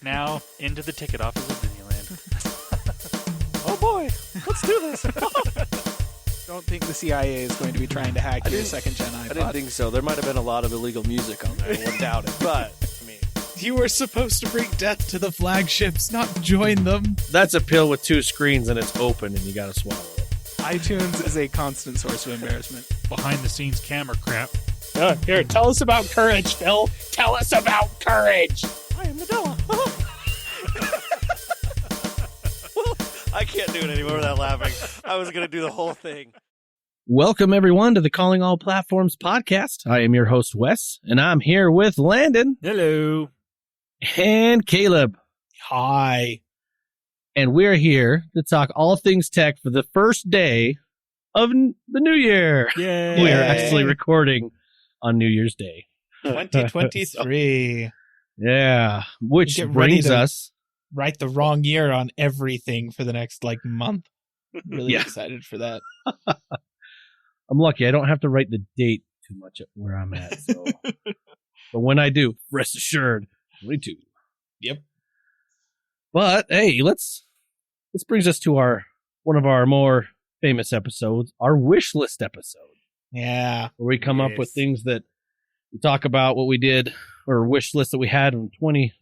Now, into the ticket office of Disneyland. Oh boy, let's do this. Don't think the CIA is going to be trying to hack your second-gen iPod. I didn't think so. There might have been a lot of illegal music on there. I wouldn't doubt it. But, I mean... You were supposed to bring death to the flagships, not join them. That's a pill with two screens and it's open and you gotta swallow it. iTunes is a constant source of embarrassment. Behind-the-scenes camera crap. Here, tell us about courage, Phil. Tell us about courage. I am Nadella. I can't do it anymore without laughing. I was going to do the whole thing. Welcome, everyone, to the Calling All Platforms podcast. I am your host, Wes, and I'm here with Landen. Hello. And Caleb. Hi. And we're here to talk all things tech for the first day of the new year. Yay. We are actually recording on New Year's Day. 2023. Yeah, which Get ready brings to us... Write the wrong year on everything for the next, month. Really Yeah. excited for that. I'm lucky. I don't have to write the date too much at where I'm at. So. But when I do, rest assured, 22. Yep. But hey, this brings us to one of our more famous episodes, our Wishlist episode, Yeah. where we come up with things that we talk about what we did or wish list that we had in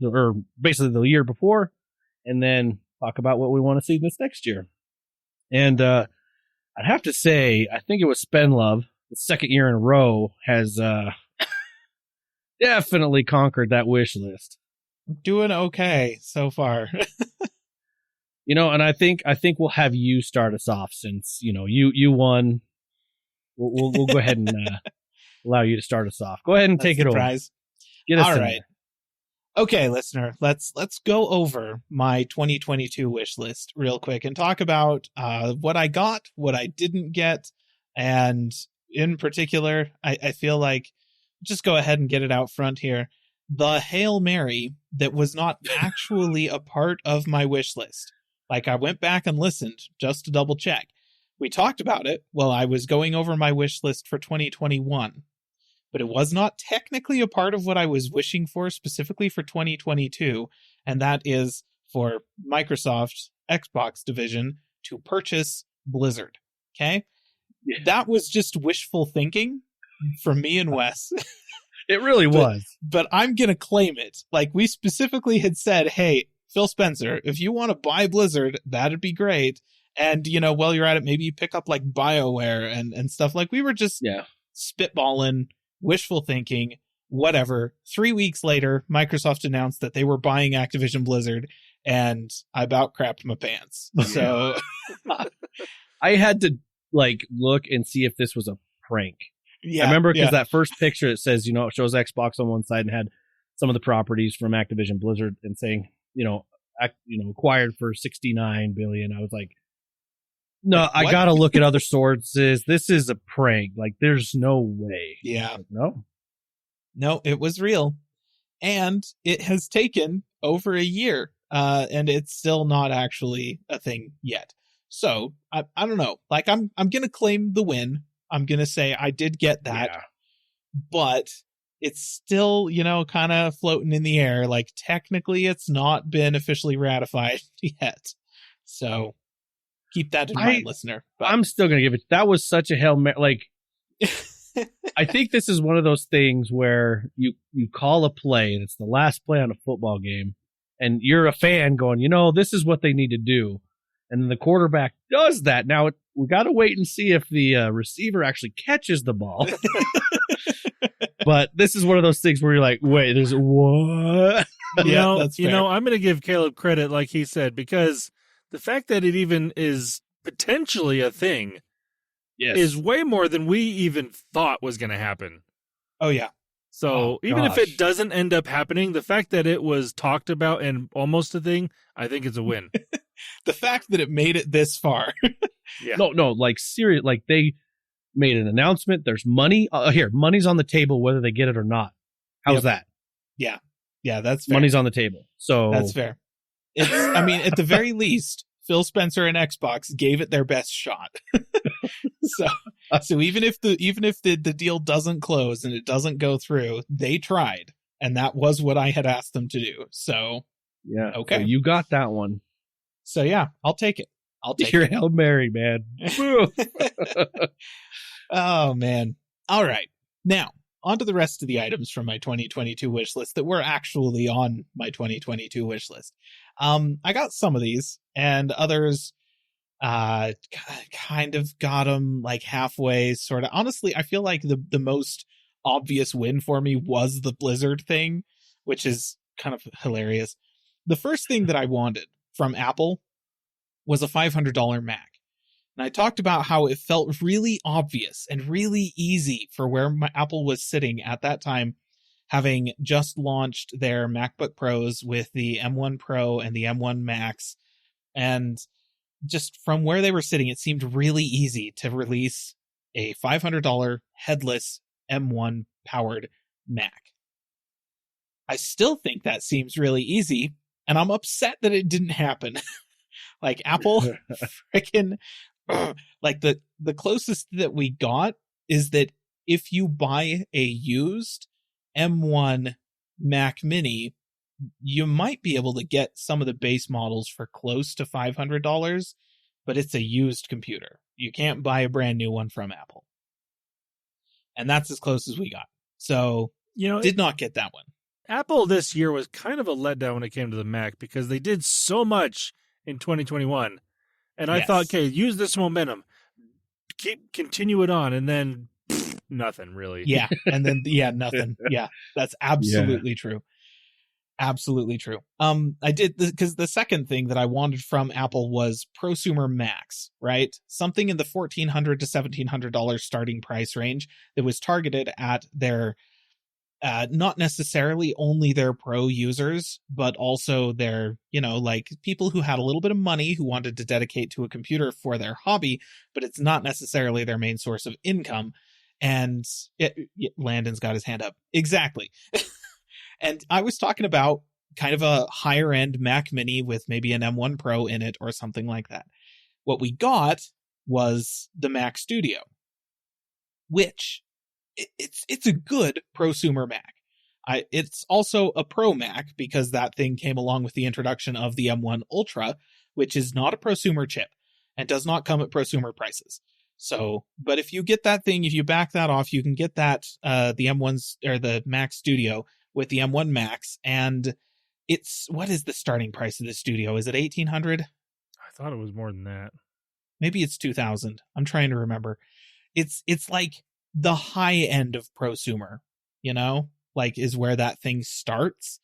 or basically the year before, and then talk about what we want to see this next year. And I'd have to say, I think it was Spendlove, the second year in a row, has definitely conquered that wish list. Doing okay so far. And I think we'll have you start us off since you won. We'll go ahead and allow you to start us off. Go ahead and take it over. Get us All in right. there. Okay, listener, let's go over my 2022 wish list real quick and talk about what I got, what I didn't get, and in particular, I feel like just go ahead and get it out front here. The Hail Mary that was not actually a part of my wish list. I went back and listened just to double check. We talked about it while I was going over my wish list for 2021. But it was not technically a part of what I was wishing for specifically for 2022, and that is for Microsoft's Xbox division to purchase Blizzard. Okay? Yeah. That was just wishful thinking from me and Wes. It really was. But I'm going to claim it. We specifically had said, hey, Phil Spencer, if you want to buy Blizzard, that'd be great. And, while you're at it, maybe you pick up BioWare and stuff. We were just spitballing, wishful thinking, whatever. 3 weeks later, Microsoft announced that they were buying Activision Blizzard, and I about crapped my pants. So I had to look and see if this was a prank. Yeah, I remember because that first picture, it says, it shows Xbox on one side and had some of the properties from Activision Blizzard and saying, acquired for $69 billion. I was like, no, I got to look at other sources. This is a prank. There's no way. Yeah. No, it was real. And it has taken over a year. And it's still not actually a thing yet. So I don't know. I'm going to claim the win. I'm going to say I did get that. Yeah. But it's still, kind of floating in the air. Technically it's not been officially ratified yet. So keep that in mind, listener. But I'm still going to give it. That was such a Hail Mary. I think this is one of those things where you call a play and it's the last play on a football game. And you're a fan going, this is what they need to do. And then the quarterback does that. Now we got to wait and see if the receiver actually catches the ball. But this is one of those things where you're like, wait, there's what? That's fair. I'm going to give Caleb credit, like he said, because the fact that it even is potentially a thing is way more than we even thought was going to happen. Oh, yeah. So even if it doesn't end up happening, the fact that it was talked about and almost a thing, I think it's a win. The fact that it made it this far. Yeah. No, serious. They made an announcement. There's money. Money's on the table, whether they get it or not. How's that? Yeah. Yeah, that's fair. Money's on the table. So that's fair. At the very least, Phil Spencer and Xbox gave it their best shot. So even if the deal doesn't close and it doesn't go through, they tried, and that was what I had asked them to do. So Yeah. Okay. So you got that one. So yeah, I'll take it. You're Hail Mary, man. Oh, man. All right. Now, on to the rest of the items from my 2022 wish list that were actually on my 2022 wish list. I got some of these, and others kind of got them like halfway, sort of. Honestly, I feel like the most obvious win for me was the Blizzard thing, which is kind of hilarious. The first thing that I wanted from Apple was a $500 Mac. And I talked about how it felt really obvious and really easy for where my Apple was sitting at that time, having just launched their MacBook Pros with the M1 Pro and the M1 Max. And just from where they were sitting, it seemed really easy to release a $500 headless M1 powered Mac. I still think that seems really easy, and I'm upset that it didn't happen. Like, Apple freaking, like, the closest that we got is that if you buy a used M1 Mac Mini, you might be able to get some of the base models for close to $500, but it's a used computer. You can't buy a brand new one from Apple. And that's as close as we got. So, did not get that one. Apple this year was kind of a letdown when it came to the Mac because they did so much in 2021. And I thought, okay, use this momentum, continue it on, and then nothing really. Yeah. And then, nothing. Yeah, that's absolutely true. Absolutely true. I did, because the second thing that I wanted from Apple was prosumer Max, right? Something in the $1,400 to $1,700 starting price range that was targeted at their, not necessarily only their pro users, but also their, like people who had a little bit of money who wanted to dedicate to a computer for their hobby, but it's not necessarily their main source of income. And Landon's got his hand up. Exactly. And I was talking about kind of a higher end Mac Mini with maybe an M1 Pro in it or something like that. What we got was the Mac Studio, which it's a good prosumer Mac. It's also a Pro Mac because that thing came along with the introduction of the M1 Ultra, which is not a prosumer chip and does not come at prosumer prices. So, but if you get that thing, if you back that off, you can get that, the M1's or the Mac Studio with the M1 Max. And what is the starting price of the Studio? Is it $1,800? I thought it was more than that. Maybe it's $2,000. I'm trying to remember. It's like the high end of prosumer, like is where that thing starts.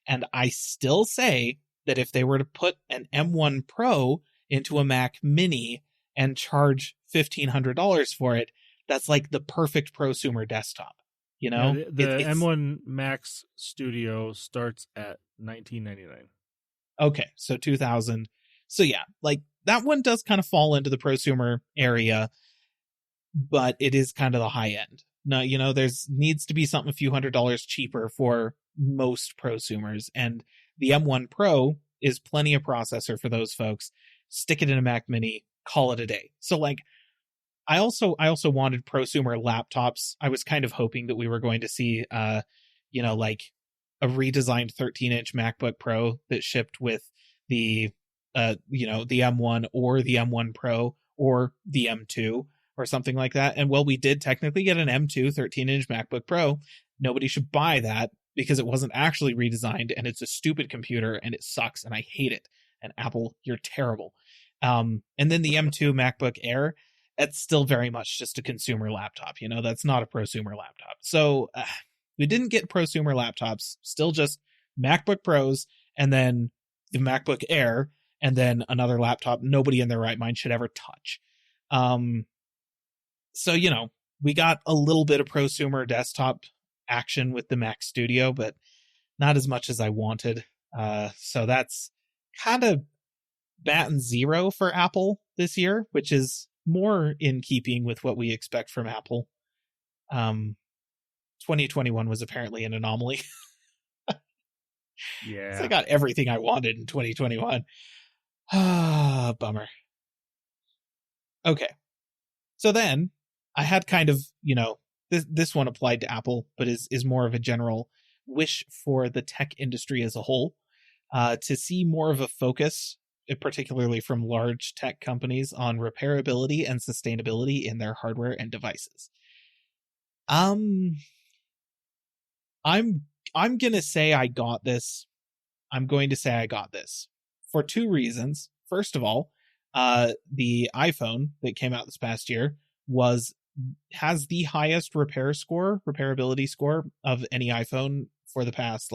And I still say that if they were to put an M1 Pro into a Mac Mini and charge $1,500 for it, that's like the perfect prosumer desktop. The M1 Max Studio starts at $1,999. Okay, so $2,000. So yeah, like that one does kind of fall into the prosumer area, but it is kind of the high end. Now, there's needs to be something a few $100s cheaper for most prosumers, and the M1 Pro is plenty of processor for those folks. Stick it in a Mac Mini, call it a day. So like, I also wanted prosumer laptops. I was kind of hoping that we were going to see, like a redesigned 13-inch MacBook Pro that shipped with the, the M1 or the M1 Pro or the M2 or something like that. And we did technically get an M2 13-inch MacBook Pro. Nobody should buy that because it wasn't actually redesigned and it's a stupid computer and it sucks and I hate it. And Apple, you're terrible. And then the M2 MacBook Air, that's still very much just a consumer laptop. That's not a prosumer laptop. So we didn't get prosumer laptops, still just MacBook Pros and then the MacBook Air and then another laptop nobody in their right mind should ever touch. So, we got a little bit of prosumer desktop action with the Mac Studio, but not as much as I wanted. So that's kind of batting zero for Apple this year, which is more in keeping with what we expect from Apple. 2021 was apparently an anomaly. Yeah. So I got everything I wanted in 2021. Bummer. Okay. So then I had kind of, this one applied to Apple, but is more of a general wish for the tech industry as a whole. to see more of a focus, particularly from large tech companies, on repairability and sustainability in their hardware and devices. I'm gonna say I got this. I'm going to say I got this for two reasons. First of all, the iPhone that came out this past year has the highest repairability score of any iPhone for the past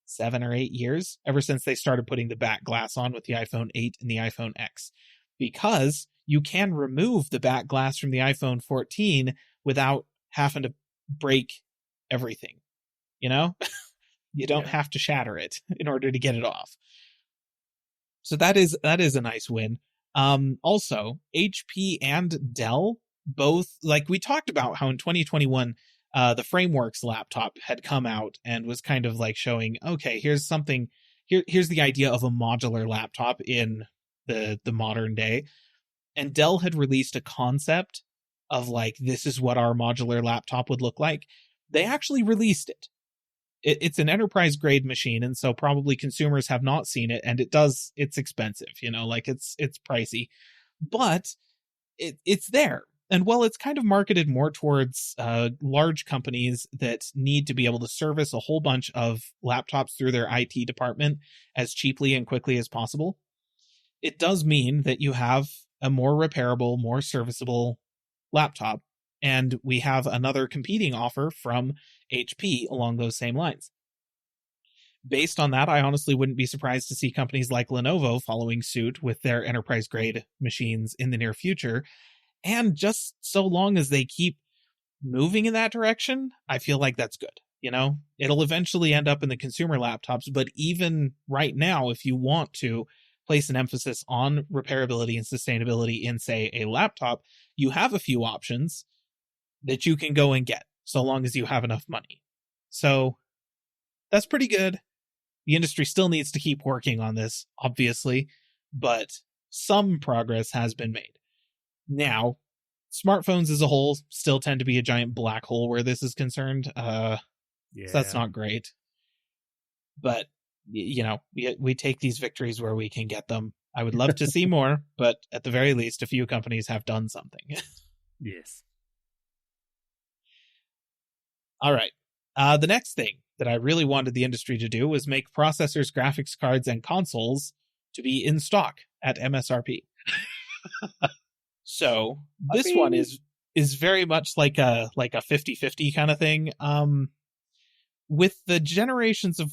7 or 8 years, ever since they started putting the back glass on with the iPhone 8 and the iPhone X, because you can remove the back glass from the iPhone 14 without having to break everything. You don't have to shatter it in order to get it off. So that is a nice win. Also, HP and Dell both, we talked about how in 2021, the Frameworks laptop had come out and was kind of showing, okay, here's the idea of a modular laptop in the modern day. And Dell had released a concept of this is what our modular laptop would look like. They actually released it. It's an enterprise grade machine, and so probably consumers have not seen it, and it's expensive, it's pricey, but it's there. And while it's kind of marketed more towards large companies that need to be able to service a whole bunch of laptops through their IT department as cheaply and quickly as possible, it does mean that you have a more repairable, more serviceable laptop. And we have another competing offer from HP along those same lines. Based on that, I honestly wouldn't be surprised to see companies like Lenovo following suit with their enterprise-grade machines in the near future. And just so long as they keep moving in that direction, I feel like that's good. It'll eventually end up in the consumer laptops, but even right now, if you want to place an emphasis on repairability and sustainability in, say, a laptop, you have a few options that you can go and get, so long as you have enough money. So that's pretty good. The industry still needs to keep working on this, obviously, but some progress has been made. Now, smartphones as a whole still tend to be a giant black hole where this is concerned. So that's not great. But, we take these victories where we can get them. I would love to see more, but at the very least, a few companies have done something. Yes. All right. The next thing that I really wanted the industry to do was make processors, graphics cards, and consoles to be in stock at MSRP. So this one is very much like a 50-50 kind of thing. With the generations of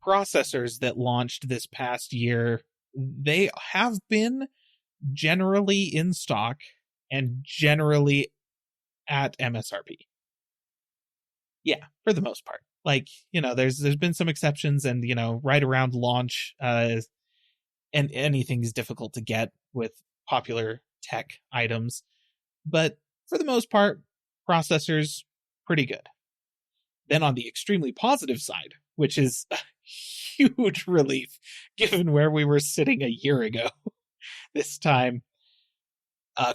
processors that launched this past year, they have been generally in stock and generally at MSRP. Yeah, for the most part. There's been some exceptions, and right around launch, and anything's difficult to get with popular tech items. But for the most part, processors pretty good. Then on the extremely positive side, which is a huge relief given where we were sitting a year ago, this time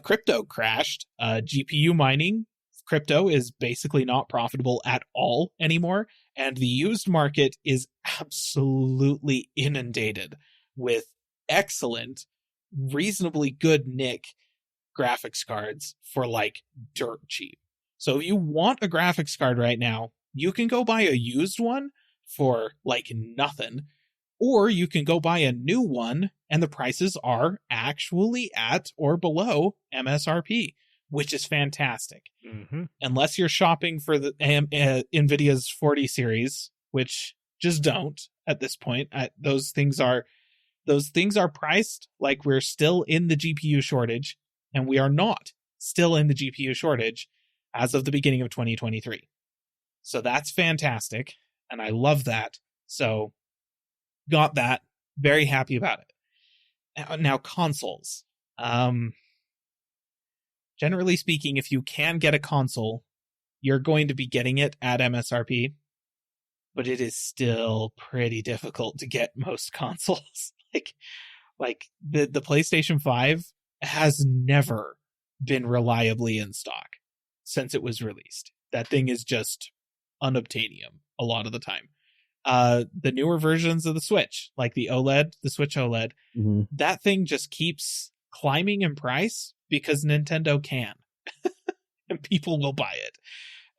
crypto crashed. GPU mining. Crypto is basically not profitable at all anymore, and the used market is absolutely inundated with excellent, reasonably good nick graphics cards for dirt cheap. So if you want a graphics card right now, you can go buy a used one for nothing, or you can go buy a new one and the prices are actually at or below MSRP. Which is fantastic. Mm-hmm. Unless you're shopping for the NVIDIA's 40 series, which just don't at this point. Those things are priced like we're still in the GPU shortage, and we are not still in the GPU shortage as of the beginning of 2023. So that's fantastic, and I love that. So got that. Very happy about it. Now consoles. Generally speaking, if you can get a console, you're going to be getting it at MSRP, but it is still pretty difficult to get most consoles. The PlayStation 5 has never been reliably in stock since it was released. That thing is just unobtainium a lot of the time. the newer versions of the Switch, like the Switch OLED, that thing just keeps climbing in price because Nintendo can. And people will buy it.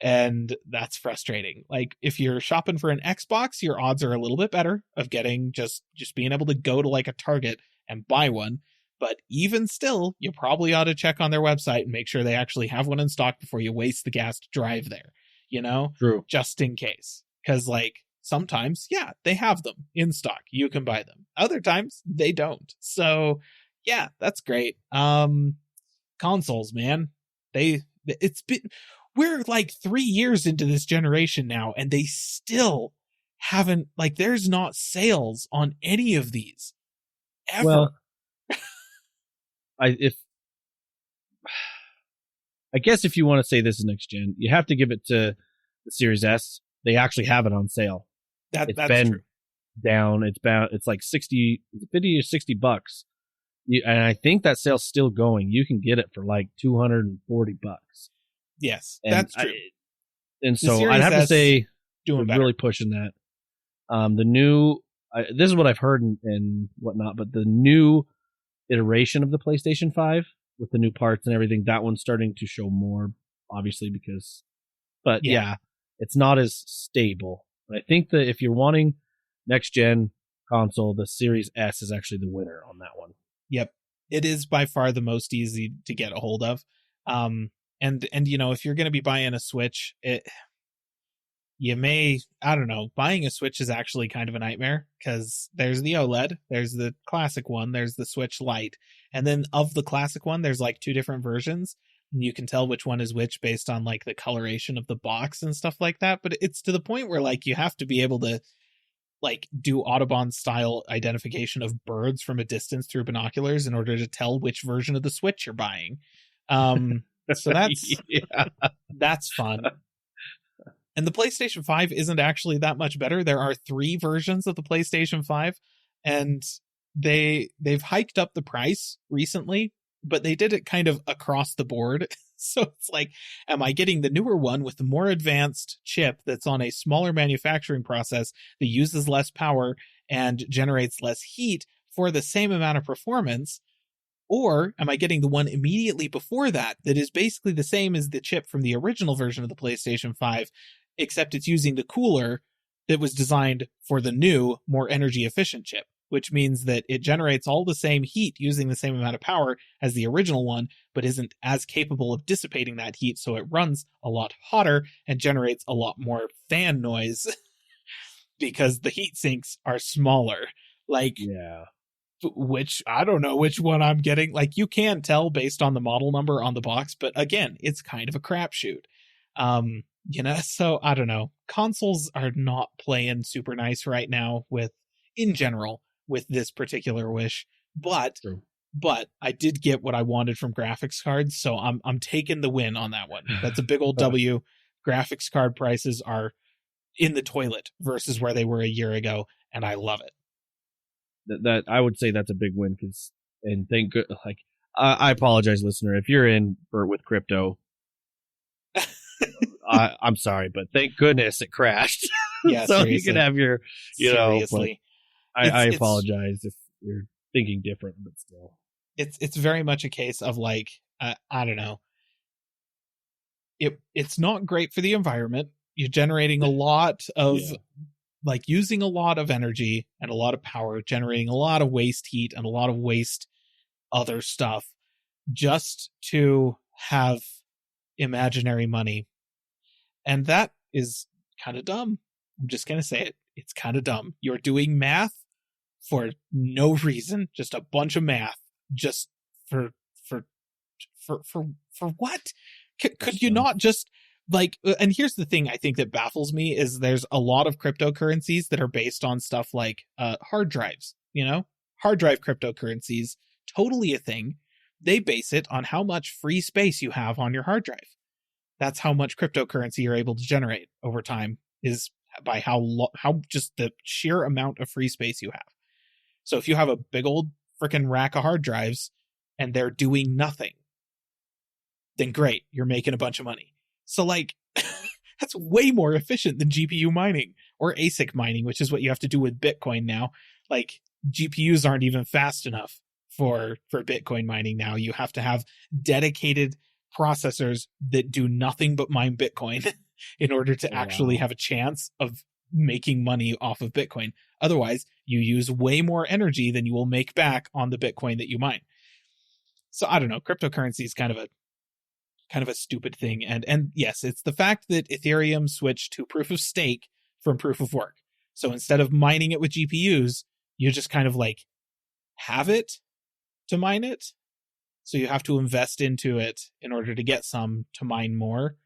And that's frustrating. Like, if you're shopping for an Xbox, your odds are a little bit better of getting just being able to go to like a Target and buy one. But even still, you probably ought to check on their website and make sure they actually have one in stock before you waste the gas to drive there, you know? True. Just in case. Because, like, sometimes, yeah, they have them in stock. You can buy them. Other times, they don't. So, yeah, that's great. Consoles, man. We're like 3 years into this generation now, and they still haven't, like, there's not sales on any of these ever. Well, I guess if you want to say this is next gen, you have to give it to the Series S. They actually have it on sale. That's been true. Down. It's like 50 or $60. And I think that sale's still going. You can get it for like $240. Yes, and that's true. So I'd have to say doing really pushing that. The new, this is what I've heard and whatnot, but the new iteration of the PlayStation 5 with the new parts and everything, that one's starting to show more, obviously, but yeah, it's not as stable. But I think that if you're wanting next gen console, the Series S is actually the winner on that one. Yep. It is by far the most easy to get a hold of. And you know, if you're going to be buying a Switch, buying a Switch is actually kind of a nightmare because there's the OLED, there's the classic one, there's the Switch Lite. And then of the classic one, there's like 2 different versions. And you can tell which one is which based on like the coloration of the box and stuff like that. But it's to the point where like you have to be able to like do Audubon style identification of birds from a distance through binoculars in order to tell which version of the Switch you're buying. So that's fun. And the PlayStation 5 isn't actually that much better. There are 3 versions of the PlayStation 5, and they've hiked up the price recently, but they did it kind of across the board. So it's like, am I getting the newer one with the more advanced chip that's on a smaller manufacturing process that uses less power and generates less heat for the same amount of performance? Or am I getting the one immediately before that is basically the same as the chip from the original version of the PlayStation 5, except it's using the cooler that was designed for the new, more energy efficient chip, which means that it generates all the same heat using the same amount of power as the original one, but isn't as capable of dissipating that heat, so it runs a lot hotter and generates a lot more fan noise because the heat sinks are smaller. Like, yeah. Which I don't know which one I'm getting. Like, you can tell based on the model number on the box, but again, it's kind of a crapshoot. You know, so I don't know. Consoles are not playing super nice right now in general with this particular wish, but I did get what I wanted from graphics cards, so I'm taking the win on that one. That's a big old W. Graphics card prices are in the toilet versus where they were a year ago, and I love it. That I would say that's a big win and thank good. Like, I apologize, listener, if you're in with crypto. I'm sorry, but thank goodness it crashed. Yeah, so seriously. you can have your, seriously. I apologize if you're thinking different, but still, it's very much a case of like, I don't know. It's not great for the environment. You're generating a lot of. Yeah. Like using a lot of energy and a lot of power, generating a lot of waste heat and a lot of waste other stuff just to have imaginary money. And that is kind of dumb. I'm just going to say it. It's kind of dumb. You're doing math for no reason, just a bunch of math, just for what? Could you not just like, and here's the thing I think that baffles me is there's a lot of cryptocurrencies that are based on stuff like hard drives, hard drive cryptocurrencies, totally a thing. They base it on how much free space you have on your hard drive. That's how much cryptocurrency you're able to generate over time, is by how just the sheer amount of free space you have. So if you have a big old freaking rack of hard drives and they're doing nothing, then great, you're making a bunch of money. So like, that's way more efficient than GPU mining, or ASIC mining, which is what you have to do with Bitcoin now. Like GPUs aren't even fast enough for Bitcoin mining now. You have to have dedicated processors that do nothing but mine Bitcoin in order to actually have a chance of making money off of Bitcoin. Otherwise, you use way more energy than you will make back on the Bitcoin that you mine. So I don't know, cryptocurrency is kind of a stupid thing. And yes, it's the fact that Ethereum switched to proof of stake from proof of work. So instead of mining it with GPUs, you just kind of like have it to mine it. So you have to invest into it in order to get some to mine more.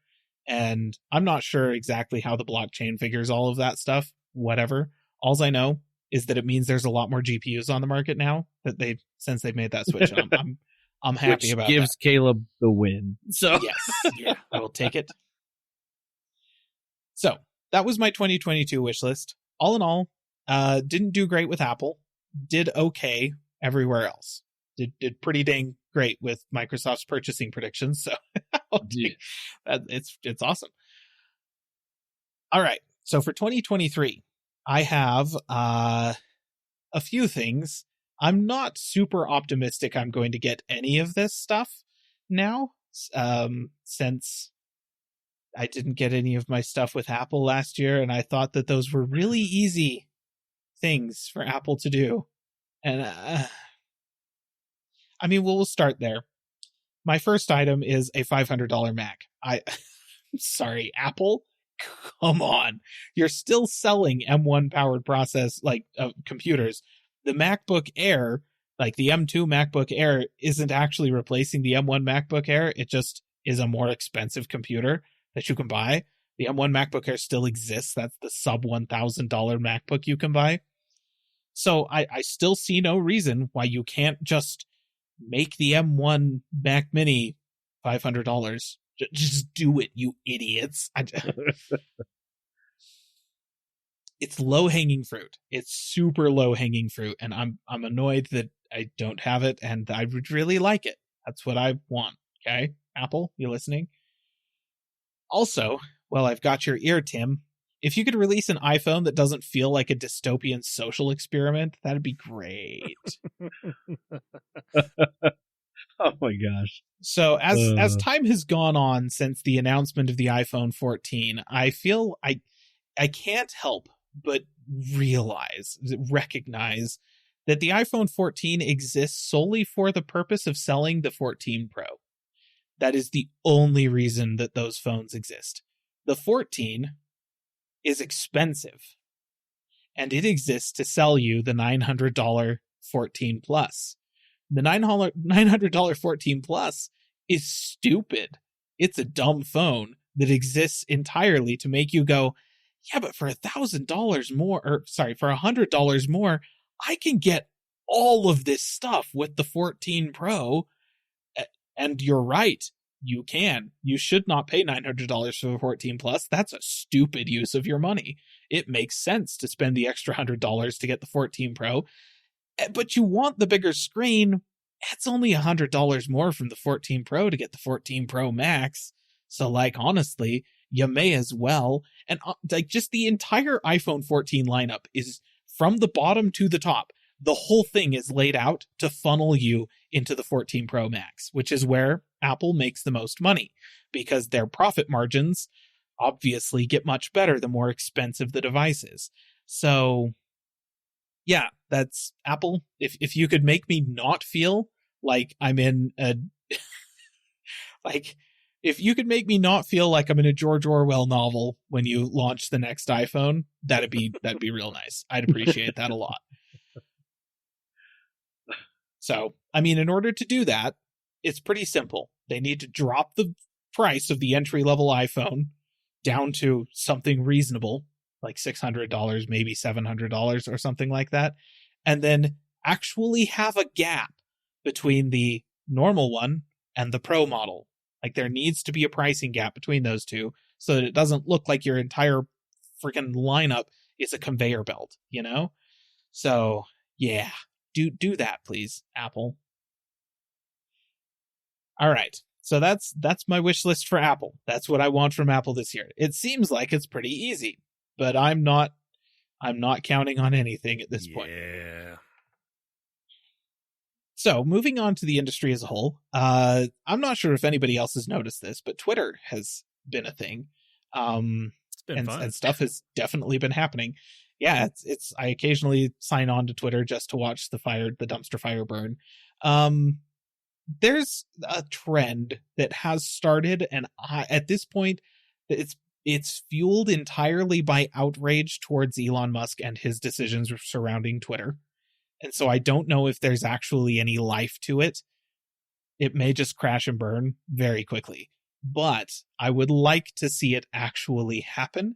And I'm not sure exactly how the blockchain figures all of that stuff, whatever. All I know is that it means there's a lot more GPUs on the market now since they've made that switch. I'm happy about that. Which gives Caleb the win. So yes, yeah, I will take it. So that was my 2022 wish list. All in all, didn't do great with Apple. Did okay everywhere else. Did pretty dang great with Microsoft's purchasing predictions. So it's awesome. All right. So for 2023, I have a few things. I'm not super optimistic I'm going to get any of this stuff now, since I didn't get any of my stuff with Apple last year, and I thought that those were really easy things for Apple to do. And I mean, we'll start there. My first item is a $500 Mac. I'm sorry, Apple, come on. You're still selling M1 powered computers. The MacBook Air, like the M2 MacBook Air, isn't actually replacing the M1 MacBook Air. It just is a more expensive computer that you can buy. The M1 MacBook Air still exists. That's the sub $1,000 MacBook you can buy. So I still see no reason why you can't just make the M1 Mac Mini $500. Just do it, you idiots. It's low-hanging fruit. It's super low-hanging fruit, and I'm annoyed that I don't have it, and I would really like it. That's what I want, okay? Apple, you listening? Also, well, I've got your ear, Tim. If you could release an iPhone that doesn't feel like a dystopian social experiment, that'd be great. Oh my gosh. So as time has gone on since the announcement of the iPhone 14, I feel I can't help but recognize that the iPhone 14 exists solely for the purpose of selling the 14 Pro. That is the only reason that those phones exist. The 14 is expensive, and it exists to sell you the $900 14 Plus. The $900 14 Plus is stupid. It's a dumb phone that exists entirely to make you go, yeah, but for $1,000 more, for $100 more, I can get all of this stuff with the 14 Pro. And you're right. You can. You should not pay $900 for the 14 Plus. That's a stupid use of your money. It makes sense to spend the extra $100 to get the 14 Pro. But you want the bigger screen. It's only $100 more from the 14 Pro to get the 14 Pro Max. So, like, honestly, you may as well. And just the entire iPhone 14 lineup is from the bottom to the top. The whole thing is laid out to funnel you into the 14 Pro Max, which is where Apple makes the most money, because their profit margins obviously get much better the more expensive the device is. So, yeah, that's Apple. If you could make me not feel like I'm in a if you could make me not feel like I'm in a George Orwell novel when you launch the next iPhone, that'd be real nice. I'd appreciate that a lot. So, I mean, in order to do that, it's pretty simple. They need to drop the price of the entry-level iPhone down to something reasonable, like $600, maybe $700 or something like that, and then actually have a gap between the normal one and the Pro model. Like, there needs to be a pricing gap between those two so that it doesn't look like your entire freaking lineup is a conveyor belt, you know? So, yeah, do that, please, Apple. All right. So that's my wish list for Apple. That's what I want from Apple this year. It seems like it's pretty easy, but I'm not I'm not counting on anything at this point. Yeah. So moving on to the industry as a whole, I'm not sure if anybody else has noticed this, but Twitter has been a thing. It's been fun. And stuff has definitely been happening. Yeah, it's I occasionally sign on to Twitter just to watch the dumpster fire burn. There's a trend that has started, and at this point, it's fueled entirely by outrage towards Elon Musk and his decisions surrounding Twitter. And so I don't know if there's actually any life to it. It may just crash and burn very quickly. But I would like to see it actually happen.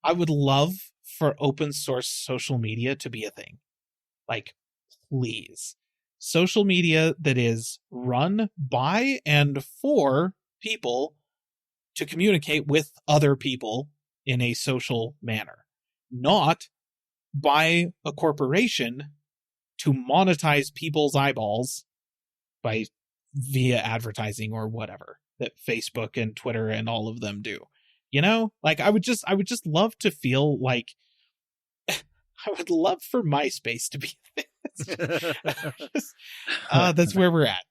I would love for open source social media to be a thing. Like, please. Social media that is run by and for people to communicate with other people in a social manner. Not by a corporation to monetize people's eyeballs via advertising or whatever that Facebook and Twitter and all of them do. You know, like I would just love to feel like I would love for MySpace to be that's where we're at.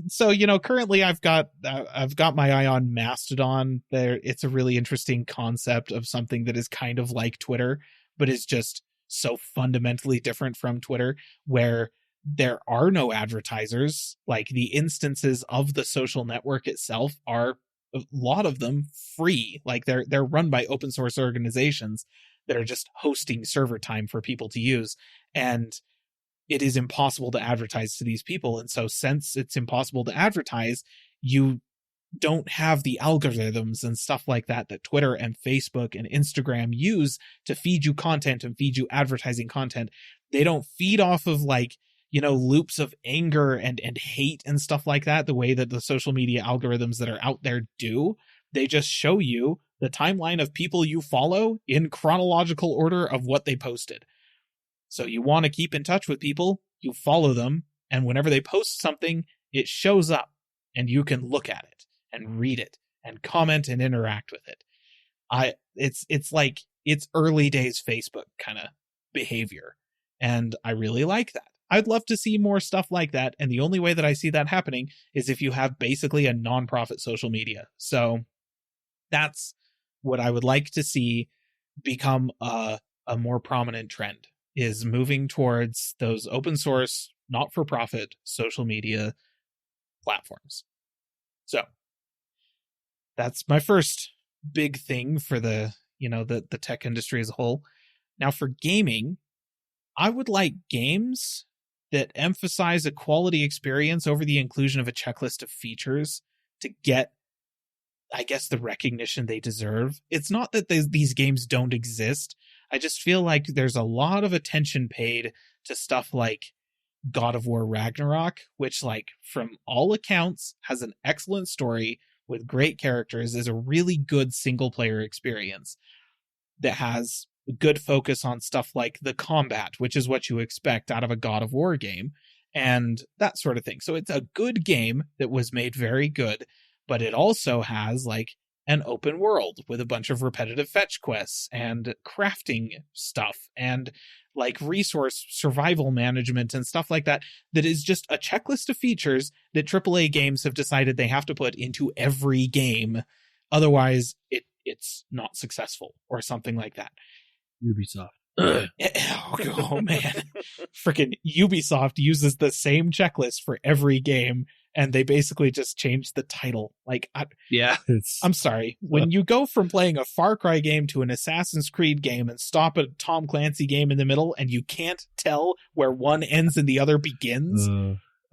So, you know, currently I've got my eye on Mastodon. There, it's a really interesting concept of something that is kind of like Twitter, but is just so fundamentally different from Twitter, where there are no advertisers. Like, the instances of the social network itself are, a lot of them, free. Like, they're run by open source organizations that are just hosting server time for people to use. And it is impossible to advertise to these people. And so since it's impossible to advertise, you don't have the algorithms and stuff like that Twitter and Facebook and Instagram use to feed you content and feed you advertising content. They don't feed off of, like, you know, loops of anger and hate and stuff like that, the way that the social media algorithms that are out there do. They just show you the timeline of people you follow in chronological order of what they posted. So you want to keep in touch with people, you follow them, and whenever they post something, it shows up and you can look at it and read it and comment and interact with it. It's like, it's early days Facebook kind of behavior. And I really like that. I'd love to see more stuff like that. And the only way that I see that happening is if you have basically a nonprofit social media. So that's what I would like to see become a more prominent trend, is moving towards those open source, not-for-profit social media platforms. So that's my first big thing for the tech industry as a whole. Now, for gaming, I would like games that emphasize a quality experience over the inclusion of a checklist of features to get, I guess, the recognition they deserve. It's not that these games don't exist. I just feel like there's a lot of attention paid to stuff like God of War Ragnarok, which, like, from all accounts, has an excellent story with great characters, is a really good single-player experience that has a good focus on stuff like the combat, which is what you expect out of a God of War game, and that sort of thing. So it's a good game that was made very good, but it also has, like, an open world with a bunch of repetitive fetch quests and crafting stuff and, like, resource survival management and stuff like that is just a checklist of features that AAA games have decided they have to put into every game. Otherwise, it's not successful or something like that. Ubisoft. Oh man. Freaking Ubisoft uses the same checklist for every game, and they basically just changed the title. Like, I'm sorry. When you go from playing a Far Cry game to an Assassin's Creed game and stop a Tom Clancy game in the middle and you can't tell where one ends and the other begins,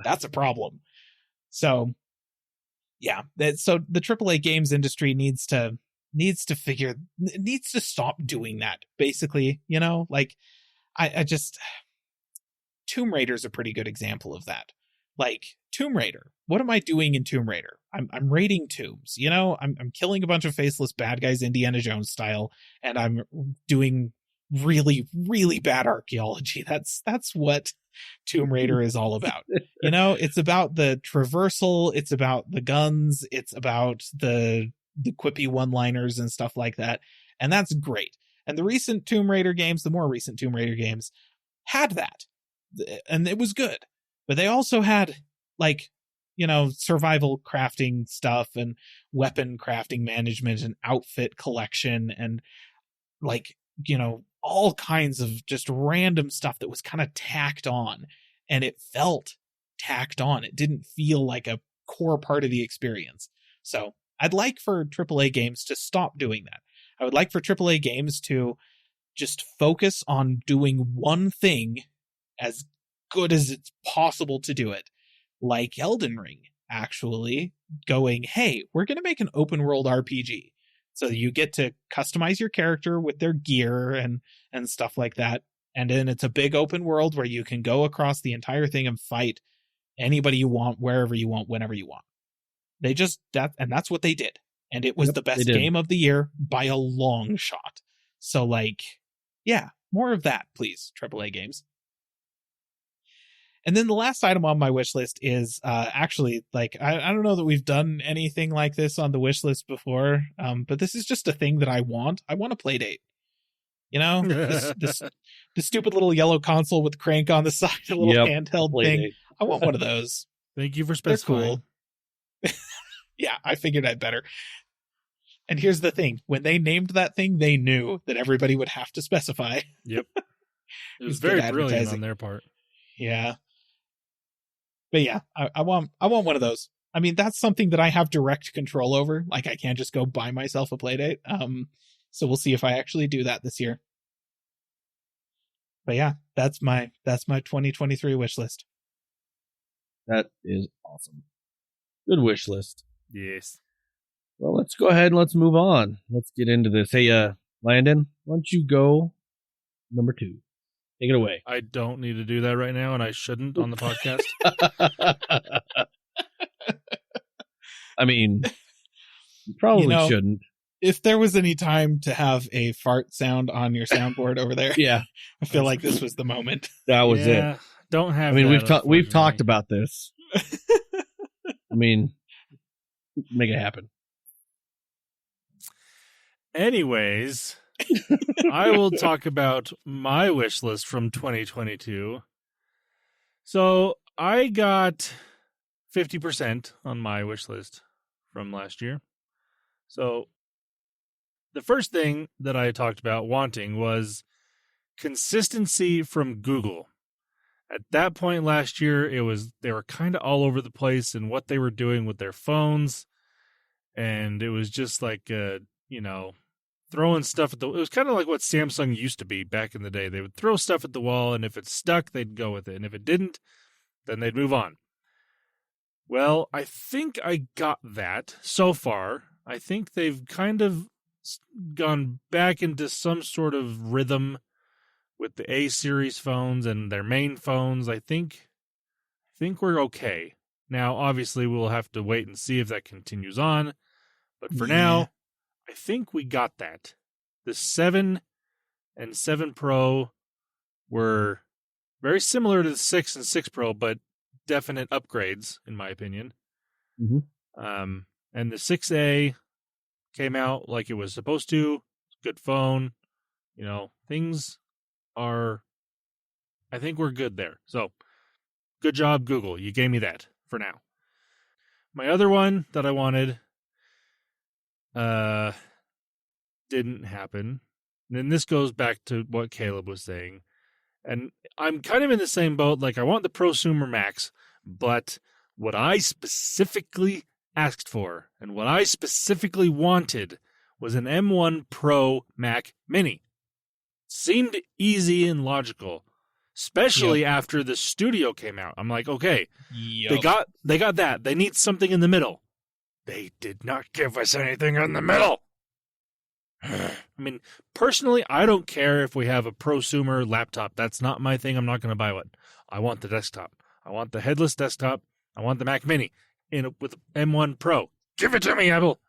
that's a problem. So, yeah. So the AAA games industry needs to stop doing that, basically. You know, like, I just, Tomb Raider's a pretty good example of that. Like, Tomb Raider, what am I doing in Tomb Raider? I'm raiding tombs, you know, I'm killing a bunch of faceless bad guys, Indiana Jones style, and I'm doing really, really bad archaeology. That's what Tomb Raider is all about. You know, it's about the traversal, it's about the guns, it's about the quippy one-liners and stuff like that, and that's great. And the recent Tomb Raider games, the more recent Tomb Raider games, had that. And it was good. But they also had, like, you know, survival crafting stuff and weapon crafting management and outfit collection and, like, you know, all kinds of just random stuff that was kind of tacked on. And it felt tacked on. It didn't feel like a core part of the experience. So I'd like for AAA games to stop doing that. I would like for AAA games to just focus on doing one thing as good as it's possible to do it. Like Elden Ring, actually going, hey, we're going to make an open world RPG. So you get to customize your character with their gear and stuff like that. And then it's a big open world where you can go across the entire thing and fight anybody you want, wherever you want, whenever you want. They just, that's what they did. And it was the best game of the year by a long shot. So, like, yeah, more of that, please, AAA games. And then the last item on my wish list is actually, like, I don't know that we've done anything like this on the wish list before, but this is just a thing that I want. I want a play date. You know, this stupid little yellow console with crank on the side, a little handheld thing. Date. I want one of those. Thank you for specifying. They're cool. Yeah, I figured I'd better. And here's the thing. When they named that thing, they knew that everybody would have to specify. Yep. It was very brilliant on their part. Yeah. But yeah, I want one of those. I mean, that's something that I have direct control over. Like, I can't just go buy myself a Playdate. So we'll see if I actually do that this year. But yeah, that's my 2023 wish list. That is awesome. Good wish list. Yes. Well, let's go ahead and let's move on. Let's get into this. Hey, Landen, why don't you go number 2? Take it away. I don't need to do that right now, and I shouldn't on the podcast. I mean, you probably shouldn't. If there was any time to have a fart sound on your soundboard over there, yeah, I feel like this was the moment. That was it. Don't have. I mean, we've talked about this. I mean, make it happen. Anyways, I will talk about my wish list from 2022. So I got 50% on my wish list from last year. So the first thing that I talked about wanting was consistency from Google. At that point last year, they were kind of all over the place in what they were doing with their phones. And it was just like, throwing stuff it was kind of like what Samsung used to be back in the day. They would throw stuff at the wall, and if it stuck, they'd go with it. And if it didn't, then they'd move on. Well, I think I got that so far. I think they've kind of gone back into some sort of rhythm with the A-series phones and their main phones. I think we're okay. Now, obviously, we'll have to wait and see if that continues on. But for now, I think we got that. The 7 and 7 Pro were very similar to the 6 and 6 Pro, but definite upgrades, in my opinion. Mm-hmm. And the 6A came out like it was supposed to. Good phone. Things are... I think we're good there. So, good job, Google. You gave me that for now. My other one that I wanted... didn't happen. And this goes back to what Caleb was saying. And I'm kind of in the same boat. Like, I want the Prosumer Max, but what I specifically asked for and what I specifically wanted was an M1 Pro Mac Mini. Seemed easy and logical, especially after the Studio came out. I'm like, okay, they got that. They need something in the middle. They did not give us anything in the middle. I mean, personally, I don't care if we have a prosumer laptop. That's not my thing. I'm not going to buy one. I want the desktop. I want the headless desktop. I want the Mac Mini with M1 Pro. Give it to me, Apple.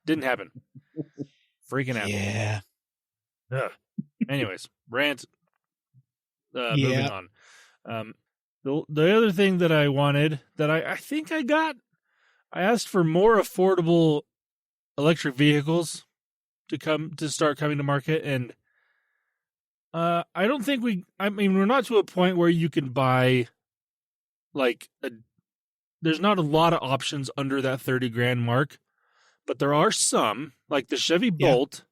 Didn't happen. Freaking Apple. Yeah. Anyways, rant. Moving on. The other thing that I wanted that I think I got, I asked for more affordable electric vehicles to start coming to market, and I don't think we're not to a point where you can buy there's not a lot of options under that 30 grand mark, but there are some, like the Chevy Bolt,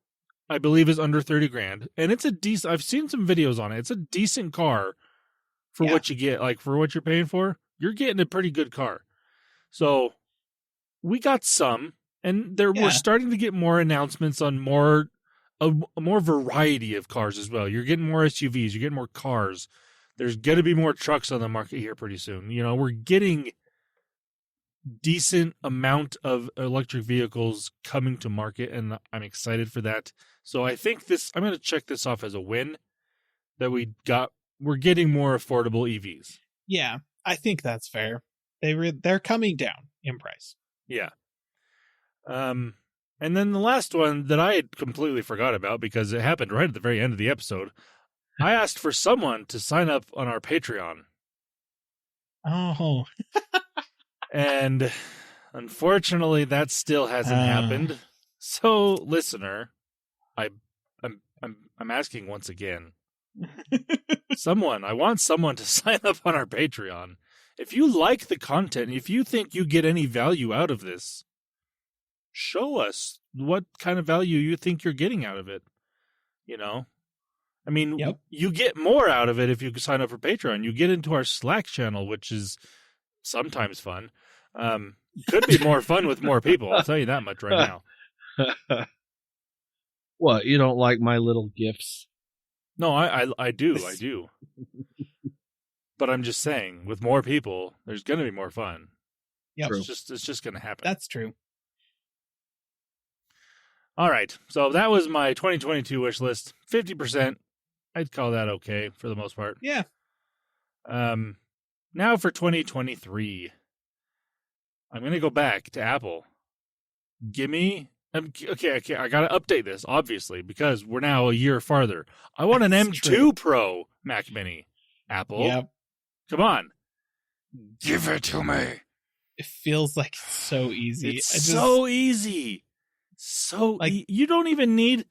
I believe is under 30 grand. And it's a decent, I've seen some videos on it. It's a decent car for what you get, like for what you're paying for. You're getting a pretty good car. So we got some, and we're starting to get more announcements on a more variety of cars as well. You're getting more SUVs, you're getting more cars. There's going to be more trucks on the market here pretty soon. We're getting decent amount of electric vehicles coming to market, and I'm excited for that. So I think I'm going to check this off as a win that we're getting more affordable EVs. Yeah, I think that's fair. They're coming down in price. Yeah. And then the last one that I had completely forgot about because it happened right at the very end of the episode. I asked for someone to sign up on our Patreon. Oh. And unfortunately, that still hasn't happened. So, listener, I'm asking once again. I want someone to sign up on our Patreon. If you like the content, if you think you get any value out of this, show us what kind of value you think you're getting out of it. I mean, you get more out of it if you sign up for Patreon. You get into our Slack channel, which is sometimes fun. Could be more fun with more people. I'll tell you that much right now. What, you don't like my little gifts? No, I do. I do. But I'm just saying, with more people, there's going to be more fun. Yeah, it's just going to happen. That's true. All right, so that was my 2022 wish list. 50%. I'd call that okay for the most part. Yeah. Now for 2023. I'm going to go back to Apple. Give me... Okay, I got to update this, obviously, because we're now a year farther. I want an M2 Pro Mac Mini. Apple. Yep. Come on. Give it to me. It feels like it's so easy. So easy. So you don't even need...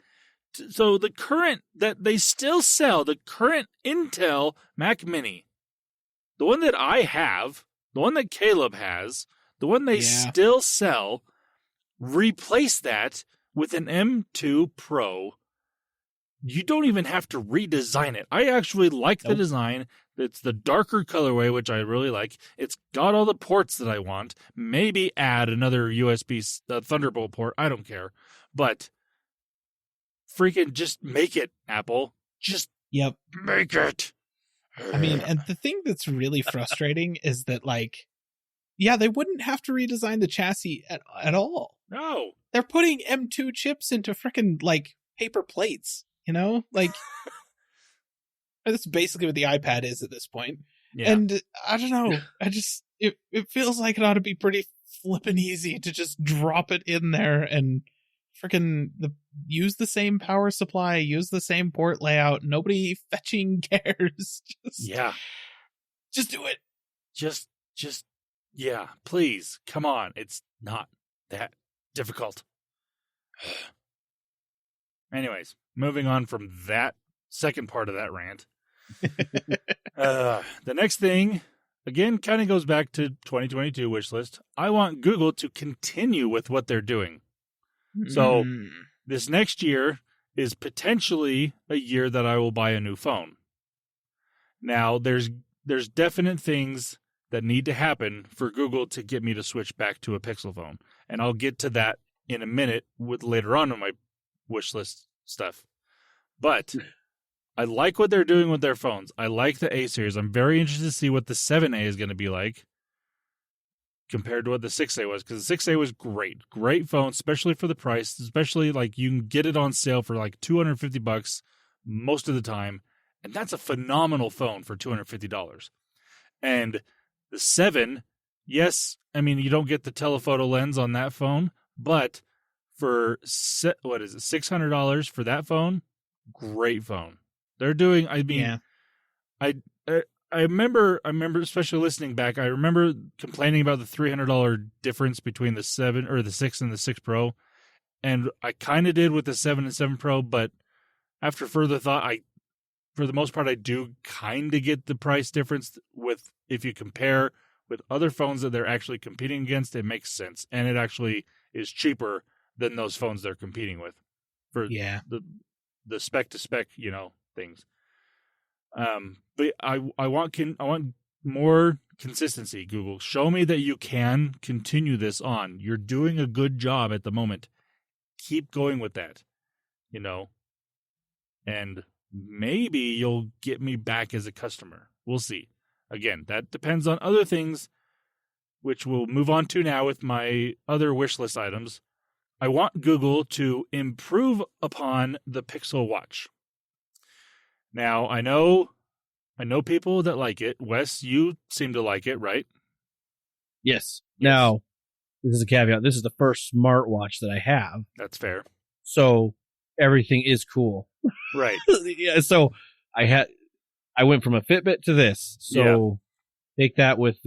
So the current that they still sell, the current Intel Mac Mini, the one that I have, the one that Caleb has, the one they still sell, replace that with an M2 Pro. You don't even have to redesign it. I actually like the design. It's the darker colorway, which I really like. It's got all the ports that I want. Maybe add another USB Thunderbolt port. I don't care. But freaking just make it, Apple. Just make it. I mean, and the thing that's really frustrating is that, they wouldn't have to redesign the chassis at all. No. They're putting M2 chips into freaking, paper plates, That's basically what the iPad is at this point. Yeah. And I don't know. It feels like it ought to be pretty flippin' easy to just drop it in there and freaking use the same power supply, use the same port layout. Nobody fetching cares. Just do it. Just, please. Come on. It's not that difficult. Anyways, moving on from that second part of that rant. The next thing, again, kind of goes back to 2022 wish list. I want Google to continue with what they're doing. So this next year is potentially a year that I will buy a new phone. Now, there's definite things that need to happen for Google to get me to switch back to a Pixel phone. And I'll get to that in a minute later on in my wish list stuff. But I like what they're doing with their phones. I like the A series. I'm very interested to see what the 7A is going to be like compared to what the 6A was, because the 6A was great. Great phone, especially for the price, especially you can get it on sale for $250 most of the time, and that's a phenomenal phone for $250. And the 7, yes, I mean, you don't get the telephoto lens on that phone, but for $600 for that phone, great phone. They're doing, I remember, especially listening back, I remember complaining about the $300 difference between the 7 or the 6 and the 6 Pro. And I kind of did with the 7 and 7 Pro, but after further thought, for the most part, I do kind of get the price difference with, if you compare with other phones that they're actually competing against, it makes sense. And it actually is cheaper than those phones they're competing with for the spec to spec, things. But I want more consistency, Google. Show me that you can continue this on. You're doing a good job at the moment. Keep going with that, and maybe you'll get me back as a customer. We'll see. Again, that depends on other things, which we'll move on to now with my other wish list items. I want Google to improve upon the Pixel Watch. Now, I know people that like it. Wes, you seem to like it, right? Yes. Now, this is a caveat. This is the first smartwatch that I have. That's fair. So everything is cool. Right. Yeah. So I went from a Fitbit to this. So take that with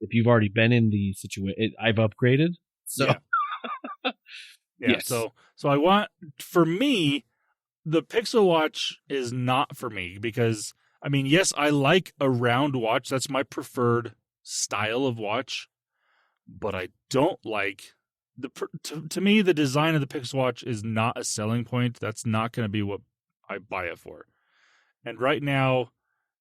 if you've already been in the situation, I've upgraded. So Yes. So I want, for me, the Pixel Watch is not for me because, yes, I like a round watch. That's my preferred style of watch. But I don't like to me, the design of the Pixel Watch is not a selling point. That's not going to be what I buy it for. And right now,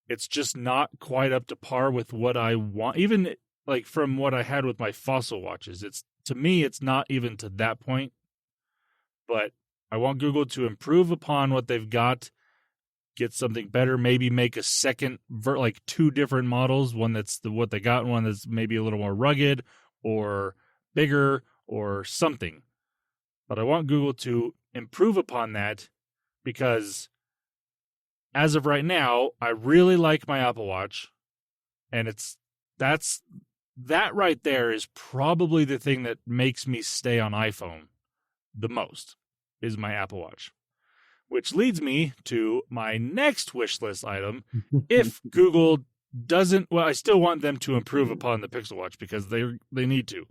it's just not quite up to par with what I want. Even like from what I had with my Fossil watches, to me, it's not even to that point. But I want Google to improve upon what they've got, get something better, maybe make a second, like two different models, one that's what they got, and one that's maybe a little more rugged or bigger or something. But I want Google to improve upon that because as of right now, I really like my Apple Watch, and that right there is probably the thing that makes me stay on iPhone the most, is my Apple Watch. Which leads me to my next wish list item. If Google doesn't, I still want them to improve upon the Pixel Watch because they need to.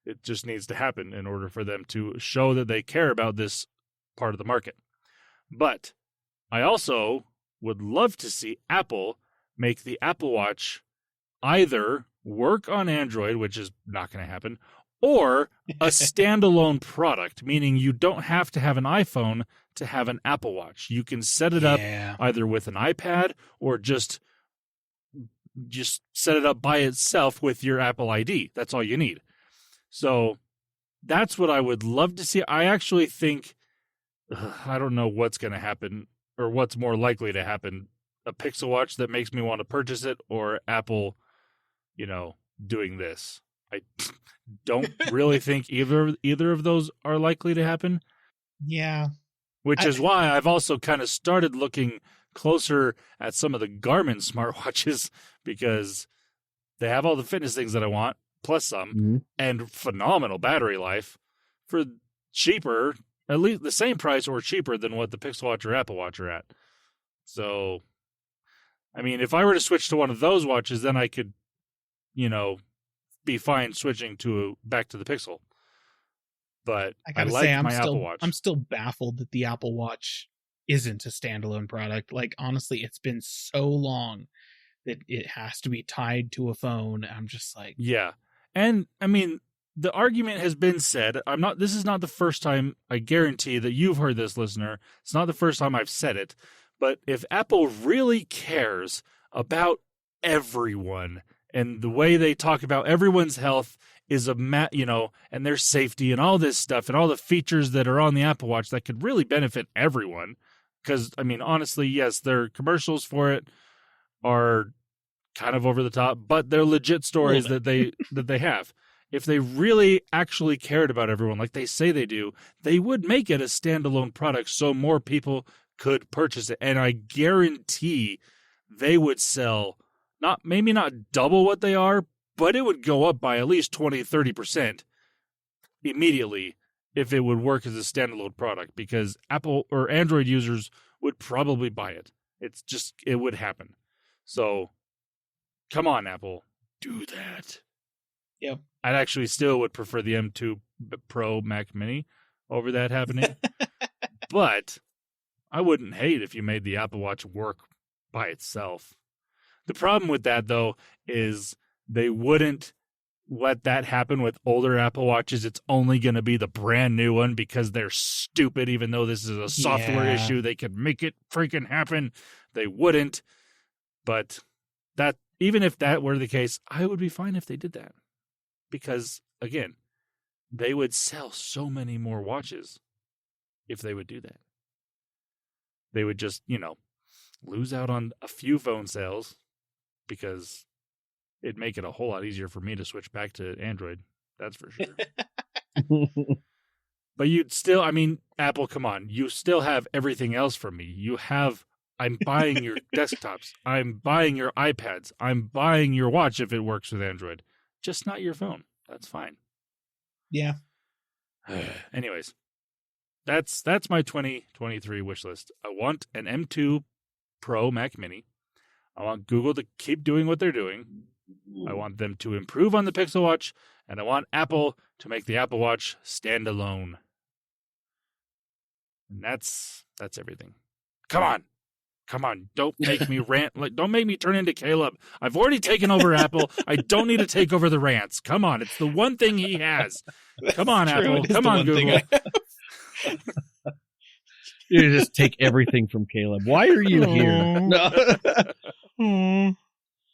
It just needs to happen in order for them to show that they care about this part of the market. But I also would love to see Apple make the Apple Watch either work on Android, which is not going to happen, or a standalone product, meaning you don't have to have an iPhone to have an Apple Watch. You can set it up either with an iPad or just set it up by itself with your Apple ID. That's all you need. So that's what I would love to see. I actually think, I don't know what's going to happen or what's more likely to happen. A Pixel Watch that makes me want to purchase it, or Apple, doing this. I don't really think either of those are likely to happen. Yeah. Which is why I've also kind of started looking closer at some of the Garmin smartwatches because they have all the fitness things that I want, plus some, and phenomenal battery life for cheaper, at least the same price or cheaper than what the Pixel Watch or Apple Watch are at. So, if I were to switch to one of those watches, then I could, be fine switching back to the Pixel. But I gotta like say, Apple Watch. I'm still baffled that the Apple Watch isn't a standalone product. Like, honestly, it's been so long that it has to be tied to a phone. I'm just like, yeah. And the argument has been said. This is not the first time. I guarantee that you've heard this, listener. It's not the first time I've said it. But if Apple really cares about everyone and the way they talk about everyone's health is and their safety and all this stuff and all the features that are on the Apple Watch that could really benefit everyone. Because, honestly, yes, their commercials for it are kind of over the top, but they're legit stories that they have. If they really actually cared about everyone like they say they do, they would make it a standalone product so more people could purchase it. And I guarantee they would sell maybe not double what they are, but it would go up by at least 20, 30% immediately if it would work as a standalone product, because Apple or Android users would probably buy it. It would happen. So come on, Apple, do that. Yep. I actually still would prefer the M2 Pro Mac Mini over that happening. But I wouldn't hate if you made the Apple Watch work by itself. The problem with that, though, is they wouldn't let that happen with older Apple Watches. It's only going to be the brand new one because they're stupid. Even though this is a software issue, they could make it freaking happen. They wouldn't. But that, even if that were the case, I would be fine if they did that. Because, again, they would sell so many more watches if they would do that. They would just, lose out on a few phone sales because it'd make it a whole lot easier for me to switch back to Android. That's for sure. But you'd still, Apple, come on. You still have everything else from me. I'm buying your desktops. I'm buying your iPads. I'm buying your watch if it works with Android. Just not your phone. That's fine. Yeah. Anyways, that's my 2023 wish list. I want an M2 Pro Mac Mini. I want Google to keep doing what they're doing. I want them to improve on the Pixel Watch, and I want Apple to make the Apple Watch stand alone. And that's everything. Come on. Don't make me rant. Don't make me turn into Caleb. I've already taken over Apple. I don't need to take over the rants. Come on. It's the one thing he has. Come on, Apple. Come on, Google. You just take everything from Caleb. Why are you here?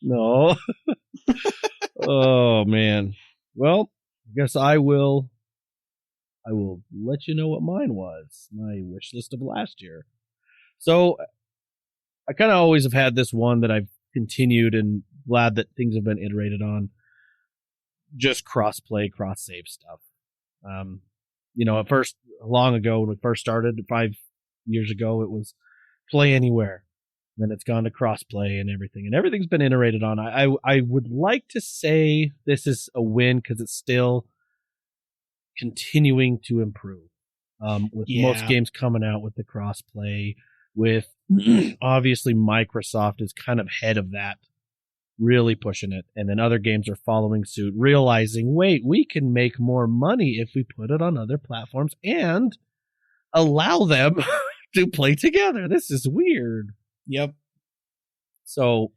No. Oh, man. Well, I guess I will let you know what mine was. My wish list of last year. So I kind of always have had this one that I've continued and glad that things have been iterated on. Just cross-play, cross-save stuff. At first, long ago when we first started, 5 years ago, it was play anywhere. Then it's gone to cross-play and everything. And everything's been iterated on. I would like to say this is a win because it's still continuing to improve. With most games coming out with the cross-play, with obviously Microsoft is kind of head of that, really pushing it. And then other games are following suit, realizing, wait, we can make more money if we put it on other platforms and allow them to play together. This is weird. Yep. So,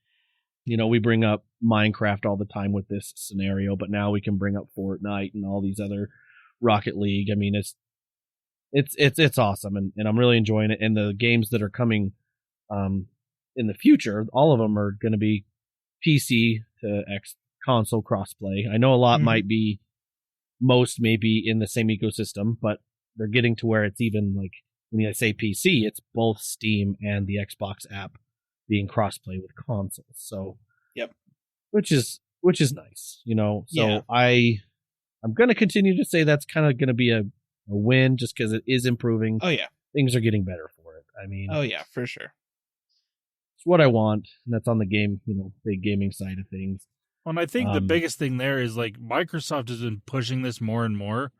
we bring up Minecraft all the time with this scenario, but now we can bring up Fortnite and all these other Rocket League. It's awesome, and I'm really enjoying it. And the games that are coming in the future, all of them are going to be PC to console crossplay. I know a lot might be, most may be in the same ecosystem, but they're getting to where it's even like, when I say PC, it's both Steam and the Xbox app being crossplay with consoles. So, yep, which is nice, So I'm going to continue to say that's kind of going to be a win just because it is improving. Oh yeah, things are getting better for it. Oh yeah, for sure. It's what I want, and that's on the game, big gaming side of things. Well, and I think the biggest thing there is like Microsoft has been pushing this more and more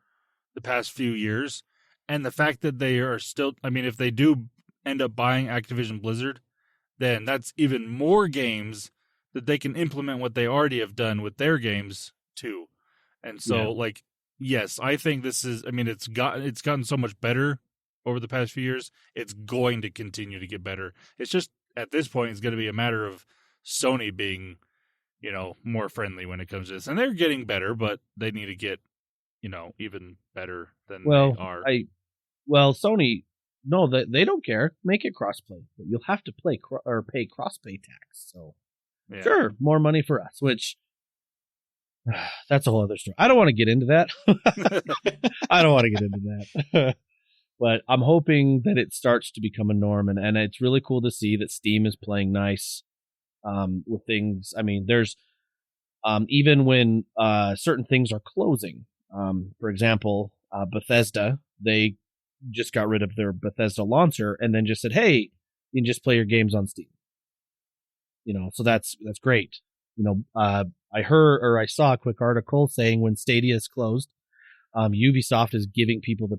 the past few years. And the fact that they are still, if they do end up buying Activision Blizzard, then that's even more games that they can implement what they already have done with their games too. And so, yes, I think this is, it's gotten so much better over the past few years. It's going to continue to get better. It's just, at this point, it's going to be a matter of Sony being, more friendly when it comes to this. And they're getting better, but they need to get, even better than they are. Sony, no, they don't care. Make it crossplay, but you'll have to pay crossplay tax. So, sure, more money for us. Which that's a whole other story. I don't want to get into that. But I'm hoping that it starts to become a norm, and it's really cool to see that Steam is playing nice with things. There's even when certain things are closing. For example, Bethesda, they just got rid of their Bethesda launcher and then just said, hey, you can just play your games on Steam. So that's great. I heard, or I saw a quick article saying when Stadia is closed, Ubisoft is giving people the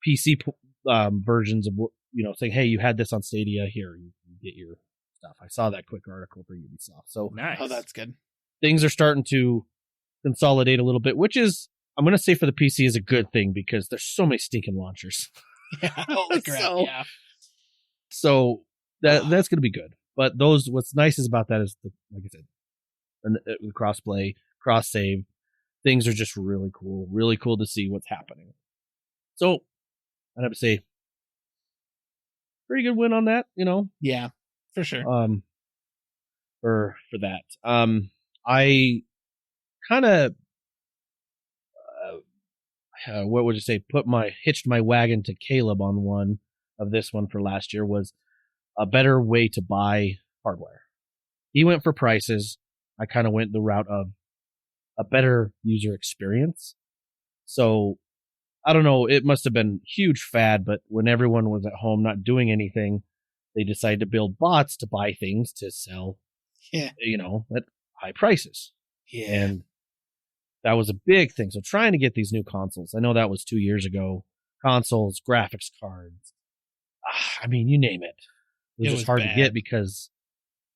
PC versions of, saying, hey, you had this on Stadia, here, you can get your stuff. I saw that quick article for Ubisoft. So nice. Oh, that's good. Things are starting to consolidate a little bit, which is, I'm going to say for the PC is a good thing because there's so many stinking launchers. Yeah, holy crap, yeah. So that's going to be good. But what's nice is about that is, like I said, the cross-play, cross-save, things are just really cool to see what's happening. So I'd have to say, pretty good win on that, Yeah, for sure. For that. I kind of, what would you say, hitched my wagon to Caleb on one of this one for last year was a better way to buy hardware. He went for prices. I kind of went the route of a better user experience. So I don't know, it must have been huge fad, but when everyone was at home not doing anything, they decided to build bots to buy things to sell, at high prices. Yeah. And that was a big thing. So trying to get these new consoles, I know that was 2 years ago, consoles, graphics cards, you name it. It was just hard to get because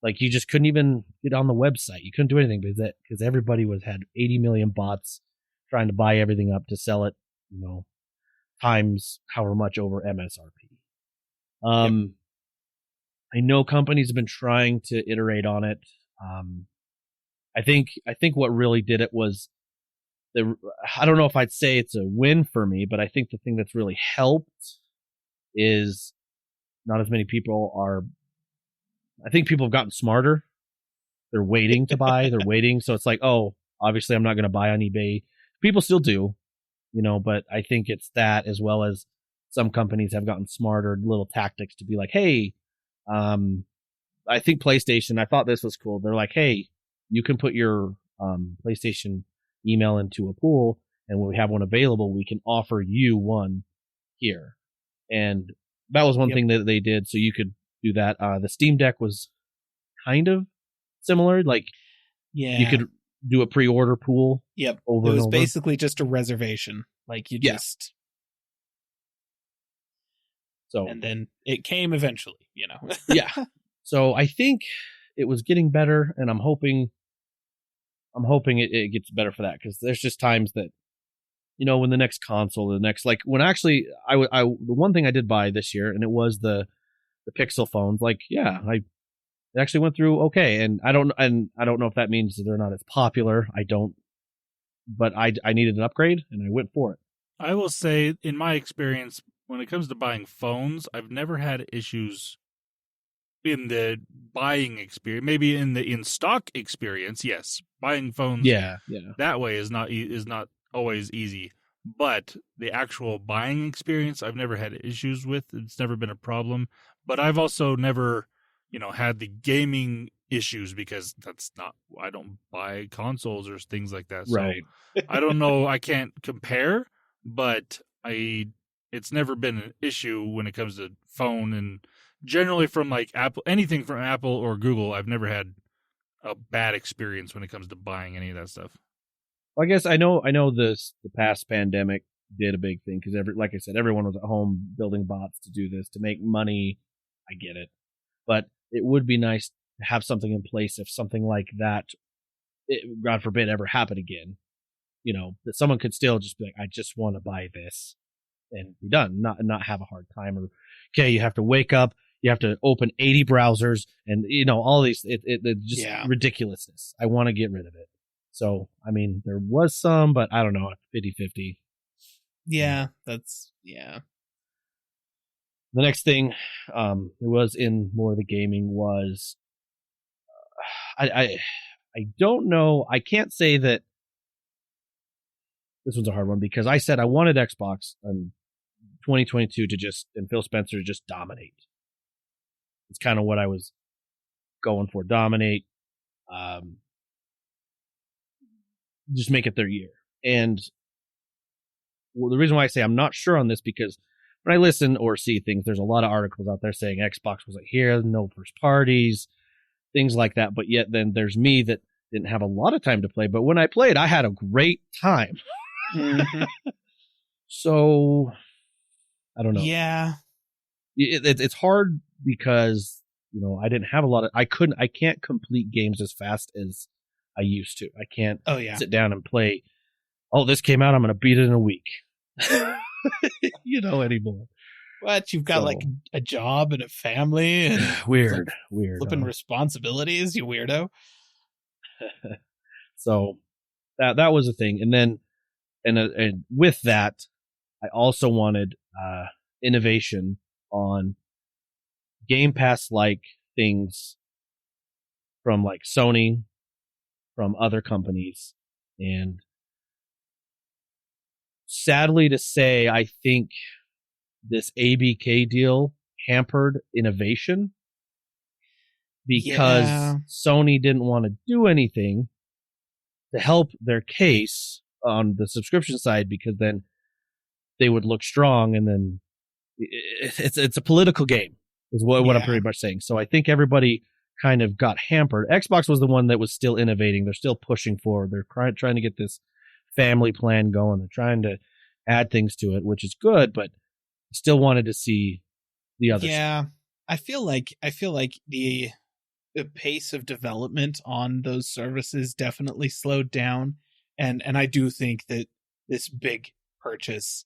you just couldn't even get on the website. You couldn't do anything because everybody had 80 million bots trying to buy everything up to sell it, times however much over MSRP. I know companies have been trying to iterate on it. I think what really did it was I don't know if I'd say it's a win for me, but I think the thing that's really helped is not as many people are. I think people have gotten smarter. They're waiting to buy. They're waiting. So it's like, oh, obviously I'm not going to buy on eBay. People still do, but I think it's that, as well as some companies have gotten smarter, little tactics to be like, hey, I think PlayStation, I thought this was cool. They're like, hey, you can put your PlayStation email into a pool, and when we have one available, we can offer you one here. And that was one thing that they did, so you could do that. The Steam Deck was kind of similar. You could do a pre-order pool. Yep. It was and over. Basically just a reservation. Just. So, and then it came eventually, Yeah. So I think it was getting better, and I'm hoping it gets better for that, because there's just times that, when the next console, when actually the one thing I did buy this year, and it was the Pixel phones. It actually went through okay, and I don't know if that means that they're not as popular. I don't, but I needed an upgrade, and I went for it. I will say, in my experience, when it comes to buying phones, I've never had issues in the buying experience. Maybe in the in-stock experience, yes, buying phones that way is not always easy. But the actual buying experience, I've never had issues with. It's never been a problem. But I've also never, had the gaming issues, because I don't buy consoles or things like that. So right. I don't know. I can't compare, but it's never been an issue when it comes to phone, and generally from Apple, anything from Apple or Google, I've never had a bad experience when it comes to buying any of that stuff. Well, I guess I know the past pandemic did a big thing, because like I said, everyone was at home building bots to do this, to make money. I get it. But it would be nice to have something in place if something like that, God forbid, ever happen again. That someone could still just be like, I just want to buy this and be done, not have a hard time. Or, okay, you have to wake up, you have to open 80 browsers, and all these, it's just ridiculousness. I want to get rid of it. So, there was some, but I don't know, 50-50. Yeah, The next thing, it was in more of the gaming, was, I don't know, I can't say that, this one's a hard one, because I said I wanted Xbox in 2022 and Phil Spencer to just dominate. It's kind of what I was going for, dominate, just make it their year. And the reason why I say I'm not sure on this, because when I listen or see things, there's a lot of articles out there saying Xbox wasn't here, no first parties, things like that. But yet then there's me that didn't have a lot of time to play. But when I played, I had a great time. Mm-hmm. So I don't know. Yeah. It's hard because, I didn't have a lot of, I can't complete games as fast as I used to. I can't sit down and play, oh, this came out, I'm going to beat it in a week. Anymore. What? You've got like a job and a family and weird. Flipping responsibilities, you weirdo. So that was a thing. And then, and with that, I also wanted innovation on Game Pass-like things from like Sony, from other companies. And sadly to say, I think this ABK deal hampered innovation because Sony didn't want to do anything to help their case on the subscription side, because then they would look strong, and then it's a political game is what I'm pretty much saying. So I think everybody kind of got hampered. Xbox was the one that was still innovating. They're still pushing forward. They're trying to get this family plan going. They're trying to add things to it, which is good, but still wanted to see the other side. I feel like the pace of development on those services definitely slowed down, and I do think that this big purchase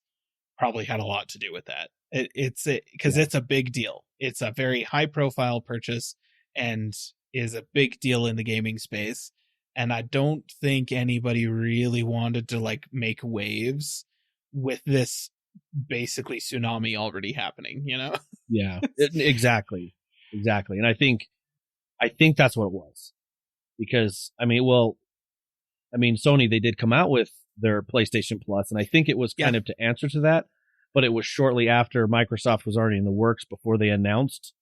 probably had a lot to do with that. It's a big deal. It's a very high profile purchase and is a big deal in the gaming space, and I don't think anybody really wanted to like make waves with this basically tsunami already happening, you know? Yeah, exactly. And I think that's what it was, because Sony, they did come out with their PlayStation Plus, and I think it was kind of to answer to that, but it was shortly after Microsoft was already in the works before they announced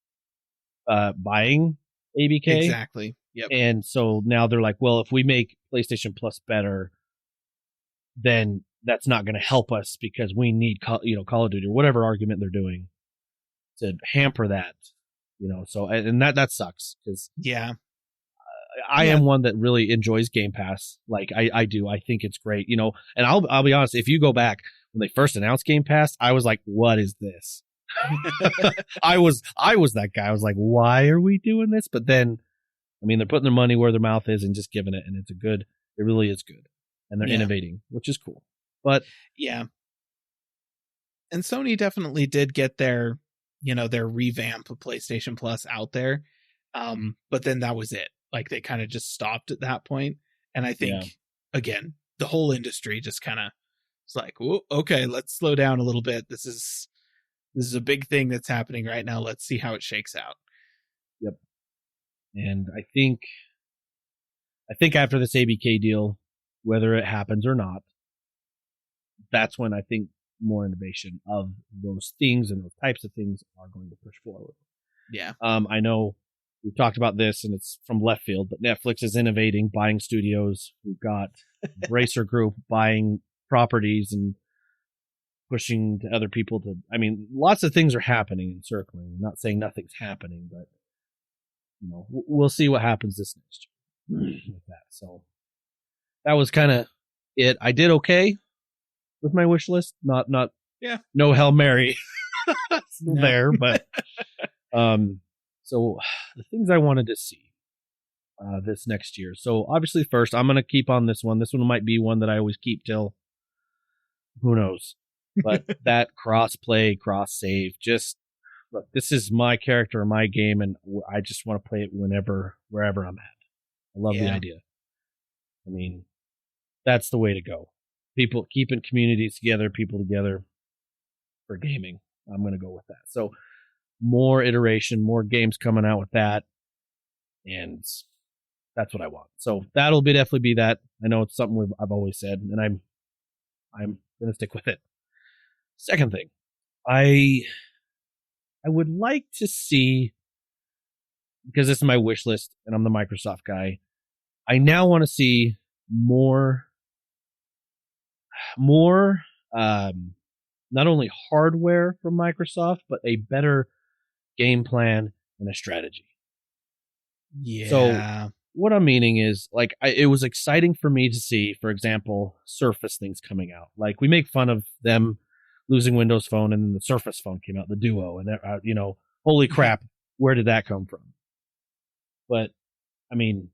buying ABK. Exactly. Yep. And so now they're like, well, if we make PlayStation Plus better, then that's not going to help us because we need Call of Duty or whatever argument they're doing to hamper that, So and that sucks, because I am one that really enjoys Game Pass. Like I do. I think it's great, And I'll be honest. If you go back when they first announced Game Pass, I was like, "What is this?" I was that guy. I was like, "Why are we doing this?" But then, they're putting their money where their mouth is and just giving it, and it really is good, and they're innovating, which is cool. But and Sony definitely did get their revamp of PlayStation Plus out there, but then that was it. Like they kind of just stopped at that point, and I think again the whole industry just kind of was like, okay, let's slow down a little bit. This is a big thing that's happening right now. Let's see how it shakes out. Yep. And I think after this ABK deal, whether it happens or not, that's when I think more innovation of those things and those types of things are going to push forward. Yeah. I know we've talked about this and it's from left field, but Netflix is innovating, buying studios. We've got Bracer Group buying properties and pushing to other people to, lots of things are happening and circling. I'm not saying nothing's happening, but we'll see what happens this next year with that. So that was kind of it. I did okay with my wish list. Not no Hail Mary there, but so the things I wanted to see this next year. So obviously first I'm going to keep on this one. This one might be one that I always keep till who knows. But that cross-play, cross-save, just look, this is my character, my game, and I just want to play it wherever I'm at. I love the idea. That's the way to go. People keeping communities together, people together for gaming. I'm going to go with that. So more iteration, more games coming out with that, and that's what I want. So that'll definitely be that. I know it's something I've always said, and I'm going to stick with it. Second thing, I would like to see, because this is my wish list and I'm the Microsoft guy, I now want to see more not only hardware from Microsoft, but a better game plan and a strategy. Yeah. So what I'm meaning is, like, it was exciting for me to see, for example, Surface things coming out. Like, we make fun of them losing Windows Phone, and then the Surface Phone came out, the Duo, and holy crap, where did that come from? But you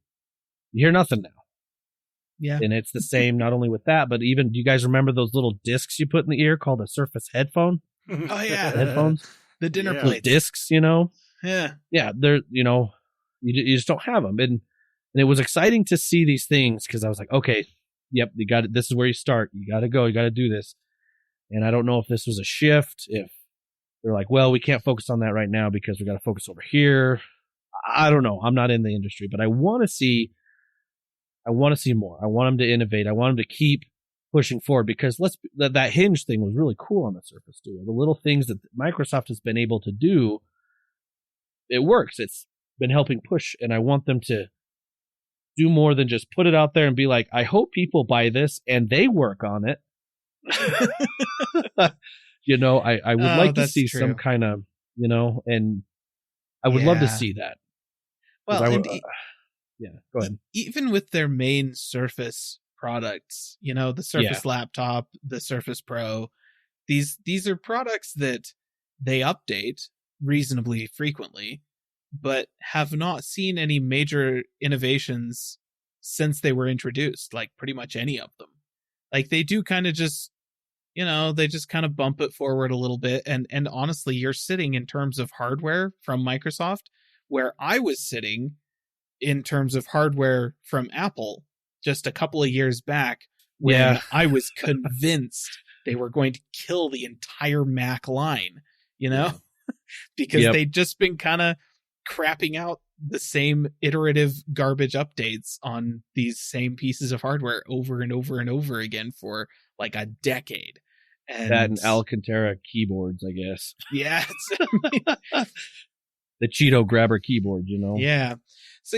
hear nothing now. Yeah. And it's the same not only with that, but even, do you guys remember those little discs you put in the ear called a Surface headphone? Oh yeah, headphones, the dinner Yeah. plates, discs, you know. Yeah, They're, you just don't have them, and it was exciting to see these things because I was like, okay, yep, you got it. This is where you start. You got to go. You got to do this. And I don't know if this was a shift. If they're like, well, we can't focus on that right now because we got to focus over here. I don't know. I'm not in the industry, but I want to see more. I want them to innovate. I want them to keep pushing forward because that Hinge thing was really cool on the Surface too. The little things that Microsoft has been able to do, it works. It's been helping push, and I want them to do more than just put it out there and be like, I hope people buy this and they work on it. I would like to see some kind of, and I would love to see that. Well, go ahead. Even with their main Surface products, the Surface laptop, the Surface Pro, these are products that they update reasonably frequently, but have not seen any major innovations since they were introduced, like pretty much any of them. Like they do kind of just, they just kind of bump it forward a little bit. And honestly, you're sitting in terms of hardware from Microsoft where I was sitting in terms of hardware from Apple just a couple of years back when I was convinced they were going to kill the entire Mac line, because they'd just been kind of crapping out the same iterative garbage updates on these same pieces of hardware over and over and over again for like a decade. And Alcantara keyboards, I guess. Yeah. The Cheeto grabber keyboard, Yeah. So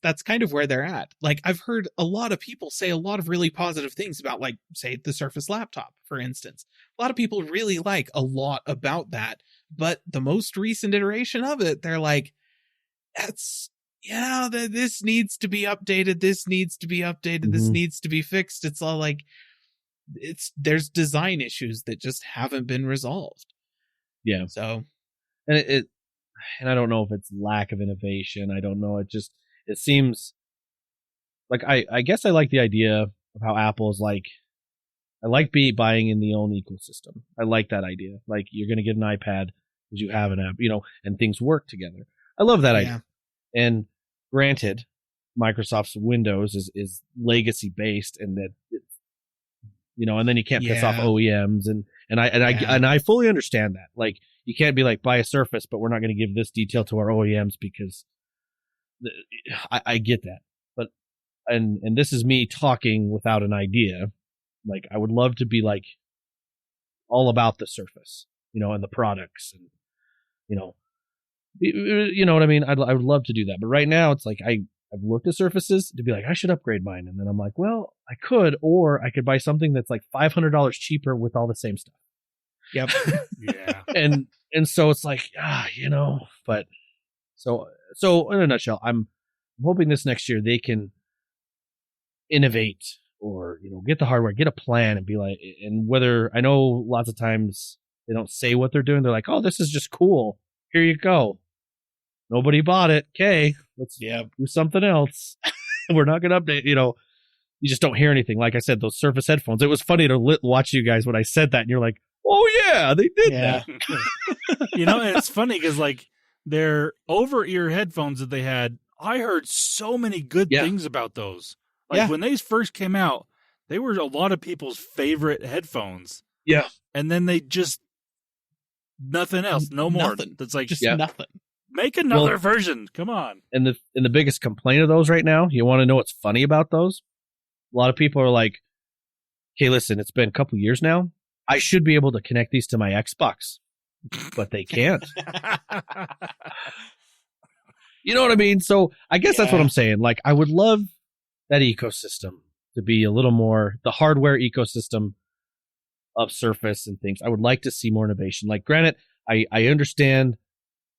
that's kind of where they're at. Like I've heard a lot of people say a lot of really positive things about, like, say, the Surface laptop, for instance. A lot of people really like a lot about that, but the most recent iteration of it, they're like, this needs to be updated. This needs to be updated. Mm-hmm. This needs to be fixed. It's all like, there's design issues that just haven't been resolved. Yeah. So, and I don't know if it's lack of innovation. I don't know. It seems like, I guess I like the idea of how Apple is like, I like buying in the own ecosystem. I like that idea. Like, you're going to get an iPad because you have an app, and things work together. I love that idea. And granted, Microsoft's Windows is legacy based, and that, and then you can't piss off OEMs, and I fully understand that. Like, you can't be like, buy a Surface, but we're not going to give this detail to our OEMs because I get that. But and this is me talking without an idea. Like, I would love to be like all about the Surface, and the products, and you know what I mean? I would love to do that. But right now it's like, I've looked at Surfaces to be like, I should upgrade mine. And then I'm like, well, I could, or I could buy something that's like $500 cheaper with all the same stuff. Yep. Yeah. And so it's like, but so in a nutshell, I'm hoping this next year they can innovate, or, get the hardware, get a plan, and be like, and whether, I know lots of times they don't say what they're doing. They're like, oh, this is just cool. Here you go. Nobody bought it. Okay, let's do something else. We're not going to update, you just don't hear anything. Like I said, those Surface headphones, it was funny to watch you guys when I said that, and you're like, oh yeah, they did that. And it's funny because, like, their over-ear headphones that they had, I heard so many good things about those. Like, when they first came out, they were a lot of people's favorite headphones. Yeah. And then they just, nothing else, no more. Nothing. That's like, just nothing. Make another version. Come on. And the biggest complaint of those right now, you want to know what's funny about those? A lot of people are like, okay, listen, it's been a couple years now. I should be able to connect these to my Xbox, but they can't. You know what I mean? So I guess that's what I'm saying. Like, I would love that ecosystem to be a little more, the hardware ecosystem of Surface and things. I would like to see more innovation. Like, granted, I understand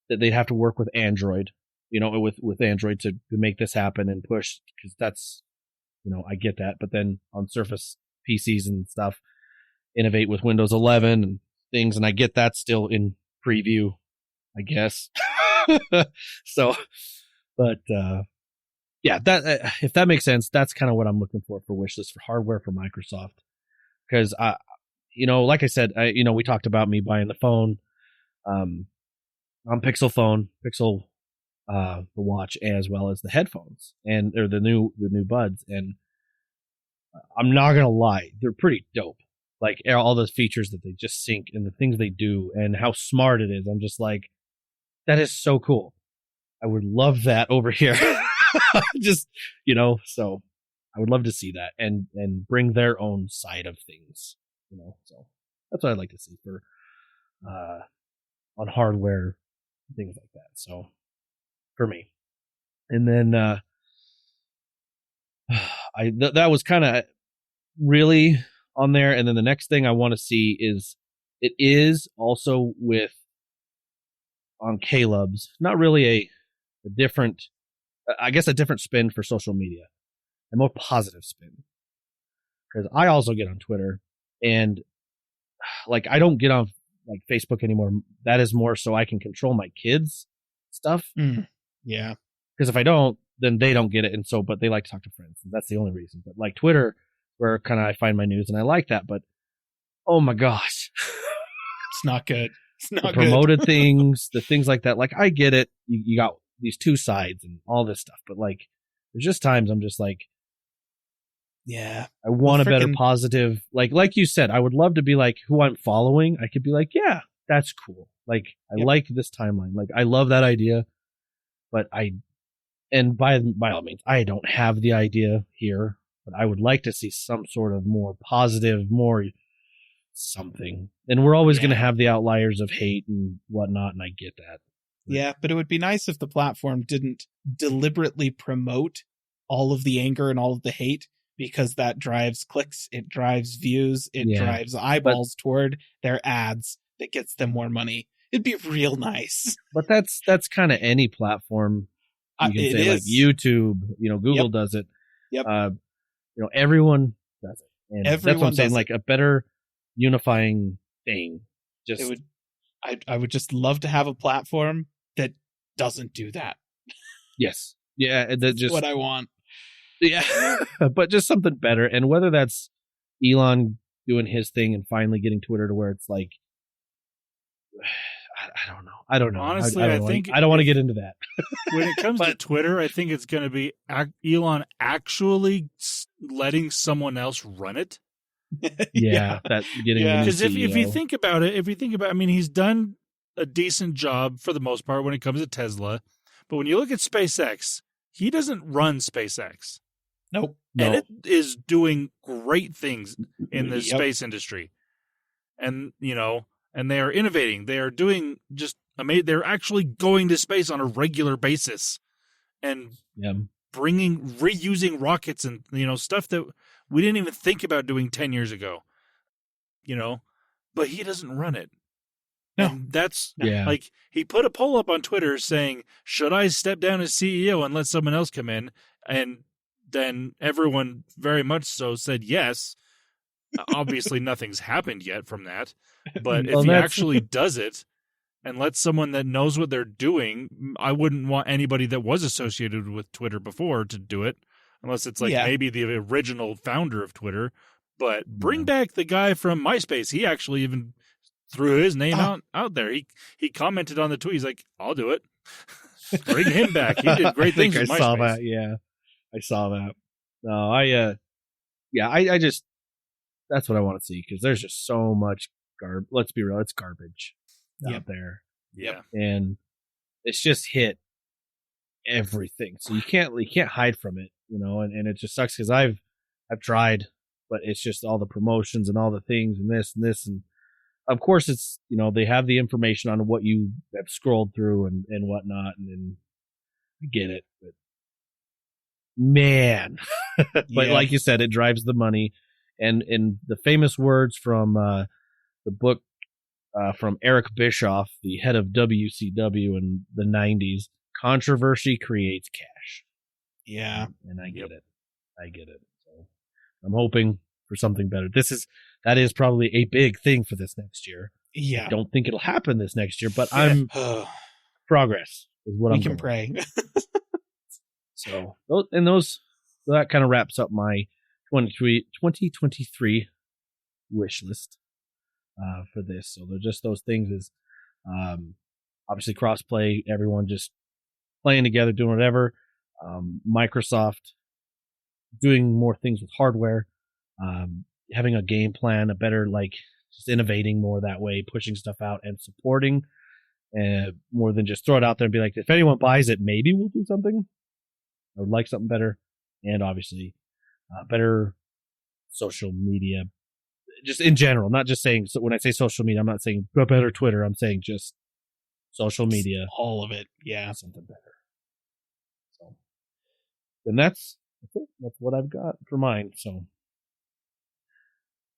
that they'd have to work with Android, with Android to make this happen and push, because that's, I get that. But then on Surface PCs and stuff, innovate with Windows 11 and things, and I get that still in preview, I guess. So, but that if that makes sense, that's kind of what I'm looking for Wishlist, for hardware for Microsoft, because like I said, we talked about me buying the phone, on Pixel phone, the watch, as well as the headphones or the new buds. And I'm not going to lie, they're pretty dope. Like all those features that they just sync and the things they do and how smart it is. I'm just like, that is so cool. I would love that over here. Just, so I would love to see that and bring their own side of things, so that's what I'd like to see for, on hardware, things like that. So for me, and then, that was kind of really on there. And then the next thing I want to see it is also on Caleb's, not really a different, I guess a different spin for social media, a more positive spin. Because I also get on Twitter, and like I don't get on like Facebook anymore. That is more so I can control my kids' stuff. Yeah. Because if I don't, then they don't get it, and so but they like to talk to friends. And that's the only reason. But like Twitter, where kind of I find my news, and I like that. But oh my gosh, it's not good. It's not the promoted things, the things like that. Like I get it. You got these two sides and all this stuff, but like there's just times I'm just like, yeah, I want a better positive. Like you said, I would love to be like who I'm following. I could be like, yeah, that's cool. Like I like this timeline. Like I love that idea, but and by all means, I don't have the idea here, but I would like to see some sort of more positive, more something. And we're always going to have the outliers of hate and whatnot, and I get that. Yeah, but it would be nice if the platform didn't deliberately promote all of the anger and all of the hate, because that drives clicks, it drives views, it drives eyeballs toward their ads that gets them more money. It'd be real nice. But that's kind of any platform. You can say like YouTube, Google does it. Yep. Everyone does it. And everyone that's what I'm saying, like a better unifying thing. I would just love to have a platform that doesn't do that. Yes. Yeah. That's just what I want. Yeah. But just something better. And whether that's Elon doing his thing and finally getting Twitter to where it's like, I don't know. Honestly, I don't want to get into that. When it comes to Twitter, I think it's going to be Elon actually letting someone else run it. Yeah, that getting because if you think about it, I mean, he's done a decent job for the most part when it comes to Tesla, but when you look at SpaceX, he doesn't run SpaceX. Nope. And it is doing great things in the space industry, and and they are innovating. They are doing just amazing. They're actually going to space on a regular basis, and reusing rockets and stuff that we didn't even think about doing 10 years ago. But he doesn't run it. No, and that's like he put a poll up on Twitter saying, "Should I step down as CEO and let someone else come in?" And then everyone very much so said yes. Obviously, nothing's happened yet from that. But if he actually does it and lets someone that knows what they're doing, I wouldn't want anybody that was associated with Twitter before to do it, unless it's like maybe the original founder of Twitter. But bring back the guy from MySpace. He actually even threw his name out there. He commented on the tweet. He's like, "I'll do it." Bring him back. He did great things. I saw that. Yeah, I saw that. No, I just. That's what I want to see, because there's just so much garbage. Let's be real, it's garbage out there. Yeah, and it's just hit everything, so you can't hide from it, And it just sucks because I've tried, but it's just all the promotions and all the things and this, and of course it's they have the information on what you have scrolled through and whatnot, and then I get it, but man, but like you said, it drives the money. And in the famous words from the book from Eric Bischoff, the head of WCW in the 90s, controversy creates cash. Yeah. And I get it. So I'm hoping for something better. That is probably a big thing for this next year. Yeah. I don't think it'll happen this next year, but progress is what we can pray. So, that kind of wraps up my 2023 wish list. for this. So they're just those things is obviously cross-play, everyone just playing together, doing whatever. Microsoft doing more things with hardware, having a game plan, a better, like, just innovating more that way, pushing stuff out and supporting more than just throw it out there and be like, if anyone buys it, maybe we'll do something. I would like something better. And obviously better social media, just in general, not just saying, so when I say social media, I'm not saying better Twitter, I'm saying just social media. All of it. Yeah. Something better. So, and that's it. That's what I've got for mine. So,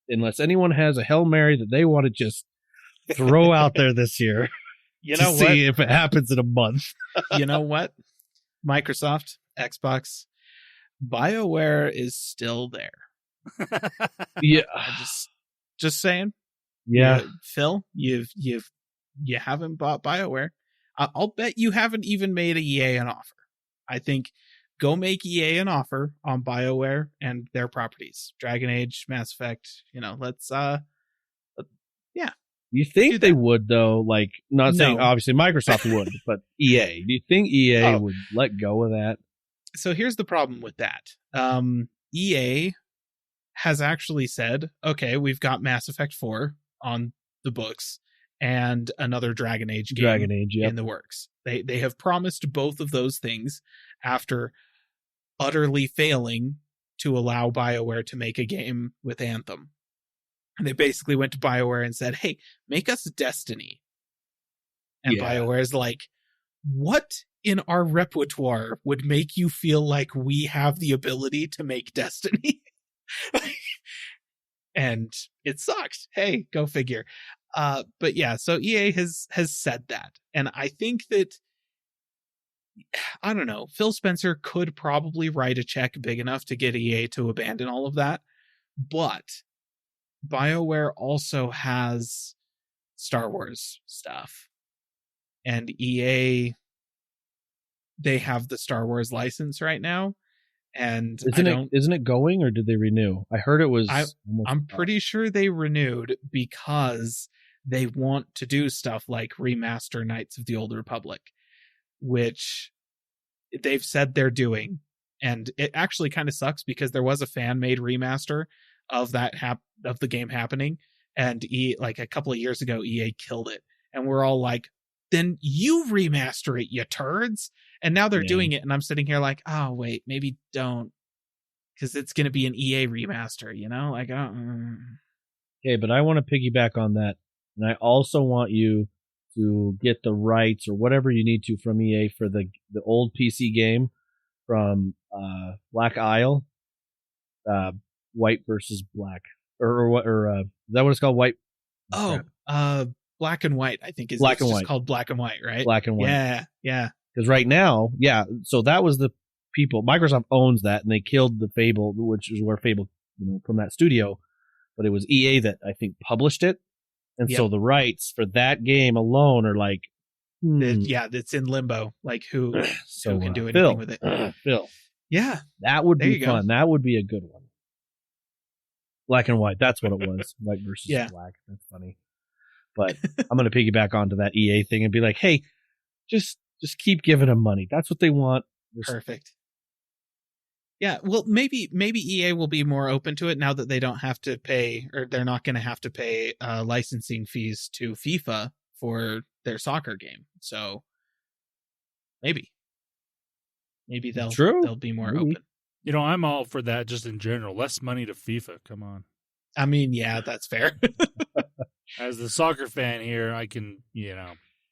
unless anyone has a Hail Mary that they want to just throw out there this year, you know, see if it happens in a month. You know what? Microsoft, Xbox, BioWare is still there. Yeah, just saying. Yeah, Phil, you haven't bought BioWare. I'll bet you haven't even made a EA an offer. I think go make EA an offer on BioWare and their properties, Dragon Age, Mass Effect. You know, let's yeah. You think they would, though? Like, not saying obviously Microsoft would, but EA. Do you think EA would let go of that? So here's the problem with that. EA has actually said, okay, we've got Mass Effect 4 on the books and another Dragon Age game in the works. They have promised both of those things after utterly failing to allow BioWare to make a game with Anthem. And they basically went to BioWare and said, hey, make us Destiny. And BioWare is like, what in our repertoire would make you feel like we have the ability to make Destiny? And it sucks. Hey, go figure. But yeah, so EA has said that. And I think that, I don't know, Phil Spencer could probably write a check big enough to get EA to abandon all of that. But BioWare also has Star Wars stuff. And EA, they have the Star Wars license right now. And isn't it going, or did they renew? I heard it was. I'm pretty sure they renewed because they want to do stuff like remaster Knights of the Old Republic, which they've said they're doing. And it actually kind of sucks because there was a fan-made remaster of that of the game happening, and like a couple of years ago, EA killed it, and we're all like, "Then you remaster it, you turds!" And now they're doing it, and I'm sitting here like, "Oh wait, maybe don't, because it's going to be an EA remaster, you know?" Like, okay, but I want to piggyback on that, and I also want you to get the rights or whatever you need to from EA for the old PC game from Black Isle. White versus black, or is that what it's called? White. Black and White. I think is Black and White. Just called Black and White, right? Black and White. Yeah. Because right now, so that was the people. Microsoft owns that, and they killed the Fable, which is where Fable, from that studio. But it was EA that I think published it, and so the rights for that game alone are like, it's in limbo. Like who can do anything Phil, with it? Phil. Yeah, that would be fun. That would be a good one. Black and White. That's what it was. White versus black. That's funny. But I'm going to piggyback onto that EA thing and be like, hey, just keep giving them money. That's what they want. Perfect. Yeah. Well, maybe EA will be more open to it now that they don't have to pay, or they're not going to have to pay licensing fees to FIFA for their soccer game. So maybe they'll be more open. I'm all for that just in general. Less money to FIFA. Come on. I mean, yeah, that's fair. As the soccer fan here, I can,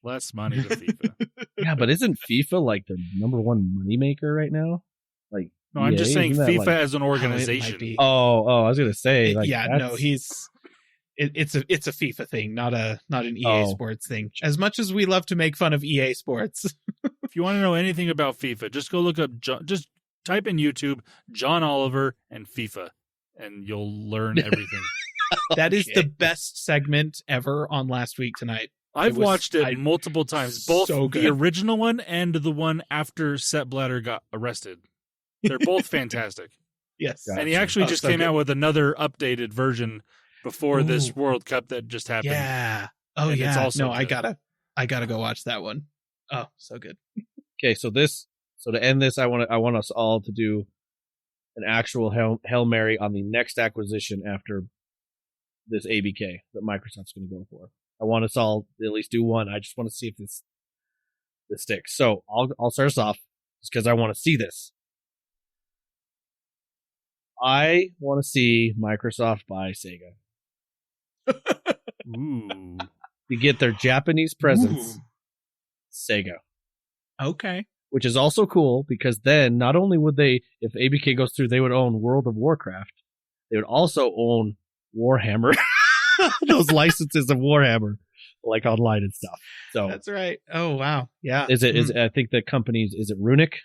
less money to FIFA. Yeah, but isn't FIFA like the number one moneymaker right now? Like, no, I'm just saying FIFA as an organization. Oh, I was gonna say, it's a FIFA thing, not an EA Sports thing. As much as we love to make fun of EA Sports. If you want to know anything about FIFA, just go look up. Just type in YouTube John Oliver and FIFA, and you'll learn everything. That is the best segment ever on Last Week Tonight. I've watched it multiple times, both the original one and the one after Sepp Blatter got arrested. They're both fantastic. Yes. And he actually just came out with another updated version before this World Cup that just happened. Yeah. Oh, and yeah. It's also no, good. I gotta go watch that one. Oh, so good. Okay, so to end this, I want us all to do an actual Hail Mary on the next acquisition after this ABK that Microsoft's going to go for. I want us all to at least do one. I just want to see if this sticks. So I'll start us off just because I want to see this. I want to see Microsoft buy Sega. Ooh. To get their Japanese presence, Sega. Okay. Which is also cool because then not only would they, if ABK goes through, they would own World of Warcraft. They would also own Warhammer. Those licenses of Warhammer, like online and stuff. So that's right. Oh, wow. Yeah. Is it? I think the companies, is it Runic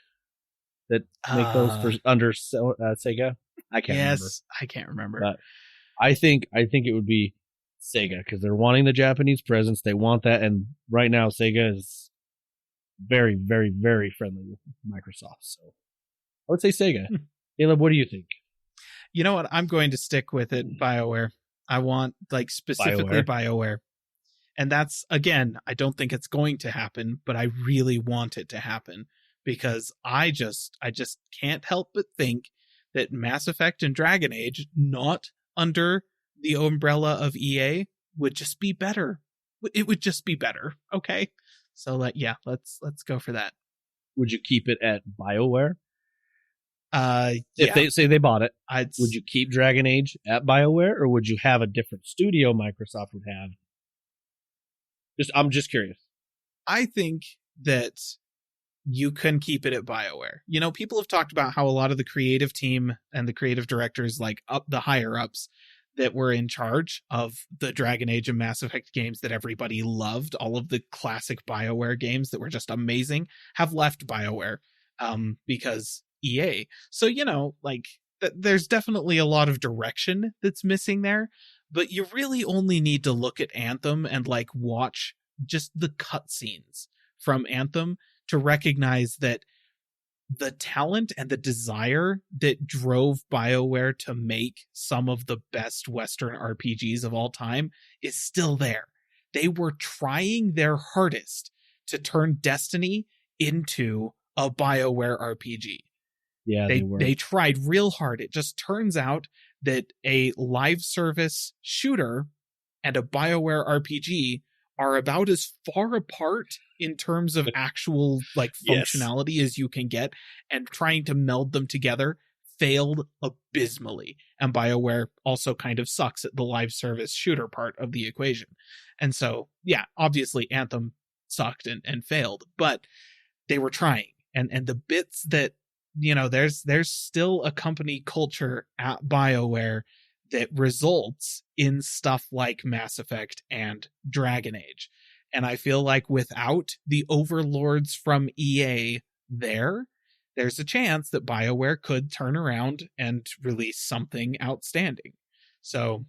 that make those for under Sega? I can't remember. I can't remember. But I think it would be Sega because they're wanting the Japanese presence. They want that, and right now Sega is very, very, very friendly with Microsoft. So I would say Sega. Caleb, what do you think? You know what? I'm going to stick with it. BioWare. I want specifically BioWare. And that's, again, I don't think it's going to happen, but I really want it to happen because I just can't help but think that Mass Effect and Dragon Age, not under the umbrella of EA, would just be better. It would just be better. Okay. So let's go for that. Would you keep it at BioWare? If they say they bought it, would you keep Dragon Age at BioWare, or would you have a different studio Microsoft would have? I'm just curious. I think that you can keep it at BioWare. You know, people have talked about how a lot of the creative team and the creative directors, like up the higher ups that were in charge of the Dragon Age and Mass Effect games that everybody loved, all of the classic BioWare games that were just amazing, have left BioWare because EA. So, you know, like there's definitely a lot of direction that's missing there, but you really only need to look at Anthem and like watch just the cutscenes from Anthem to recognize that the talent and the desire that drove BioWare to make some of the best Western RPGs of all time is still there. They were trying their hardest to turn Destiny into a BioWare RPG. Yeah, they tried real hard. It just turns out that a live service shooter and a BioWare RPG are about as far apart in terms of actual like functionality as you can get, and trying to meld them together failed abysmally. And BioWare also kind of sucks at the live service shooter part of the equation. And so, yeah, obviously Anthem sucked and failed, but they were trying. And the bits that, you know, there's still a company culture at BioWare that results in stuff like Mass Effect and Dragon Age. And I feel like without the overlords from EA there's a chance that BioWare could turn around and release something outstanding. So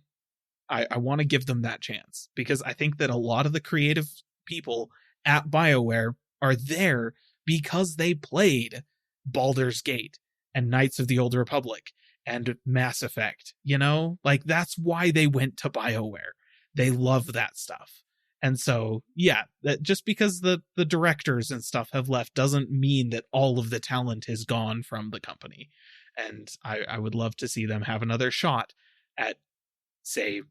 I want to give them that chance because I think that a lot of the creative people at BioWare are there because they played Baldur's Gate and Knights of the Old Republic and Mass Effect, you know, like that's why they went to BioWare. They love that stuff. And so, yeah, that just because the directors and stuff have left doesn't mean that all of the talent is gone from the company. And I would love to see them have another shot at, say,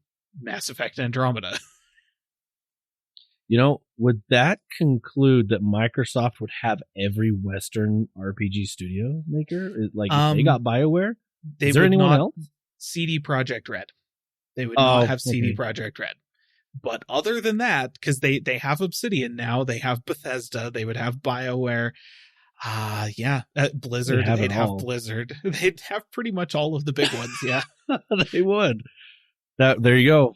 Mass Effect Andromeda. You know, would that conclude that Microsoft would have every Western RPG studio maker? Like, if they got BioWare? Is there anyone else? CD Projekt Red. They would not have CD Projekt Red. But other than that, because they have Obsidian now, they have Bethesda, they would have BioWare. Blizzard, they'd have Blizzard. They'd have pretty much all of the big ones, yeah. They would. There you go.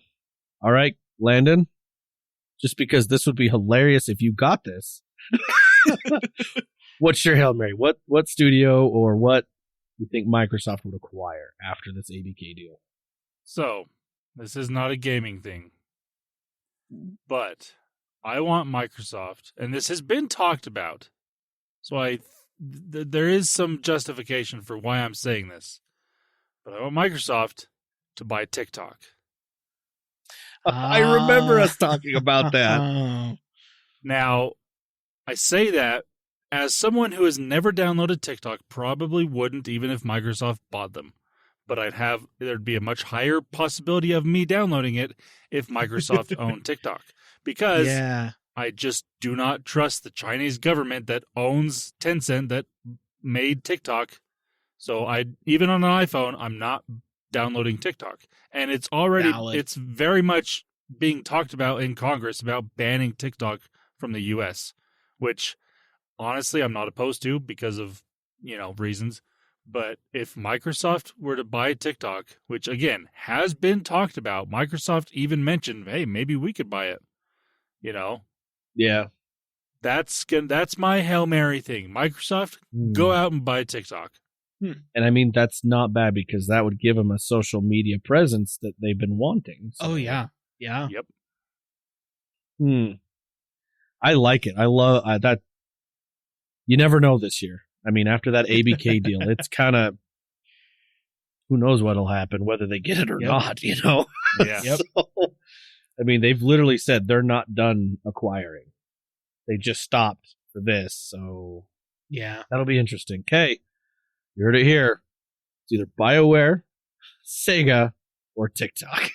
All right, Landen. Just because this would be hilarious if you got this. What's your Hail Mary? What studio or what you think Microsoft would acquire after this ABK deal? So, this is not a gaming thing. But I want Microsoft, and this has been talked about, so there is some justification for why I'm saying this. But I want Microsoft to buy TikTok. I remember us talking about that. Now, I say that as someone who has never downloaded TikTok, probably wouldn't even if Microsoft bought them. But there'd be a much higher possibility of me downloading it if Microsoft owned TikTok. Because I just do not trust the Chinese government that owns Tencent that made TikTok. So even on an iPhone, I'm not downloading TikTok. And it's already, it's very much being talked about in Congress about banning TikTok from the US, which honestly I'm not opposed to because of, reasons. But if Microsoft were to buy TikTok, which again has been talked about, Microsoft even mentioned, hey, maybe we could buy it. Yeah. That's my Hail Mary thing. Microsoft, go out and buy TikTok. And I mean, that's not bad because that would give them a social media presence that they've been wanting. So. Oh, yeah. Yeah. Yep. I like it. I love that. You never know this year. I mean, after that ABK deal, it's kind of, who knows what'll happen, whether they get it or not, Yeah. So, I mean, they've literally said they're not done acquiring. They just stopped for this. So, yeah, that'll be interesting. Okay. You heard it here. It's either BioWare, Sega, or TikTok.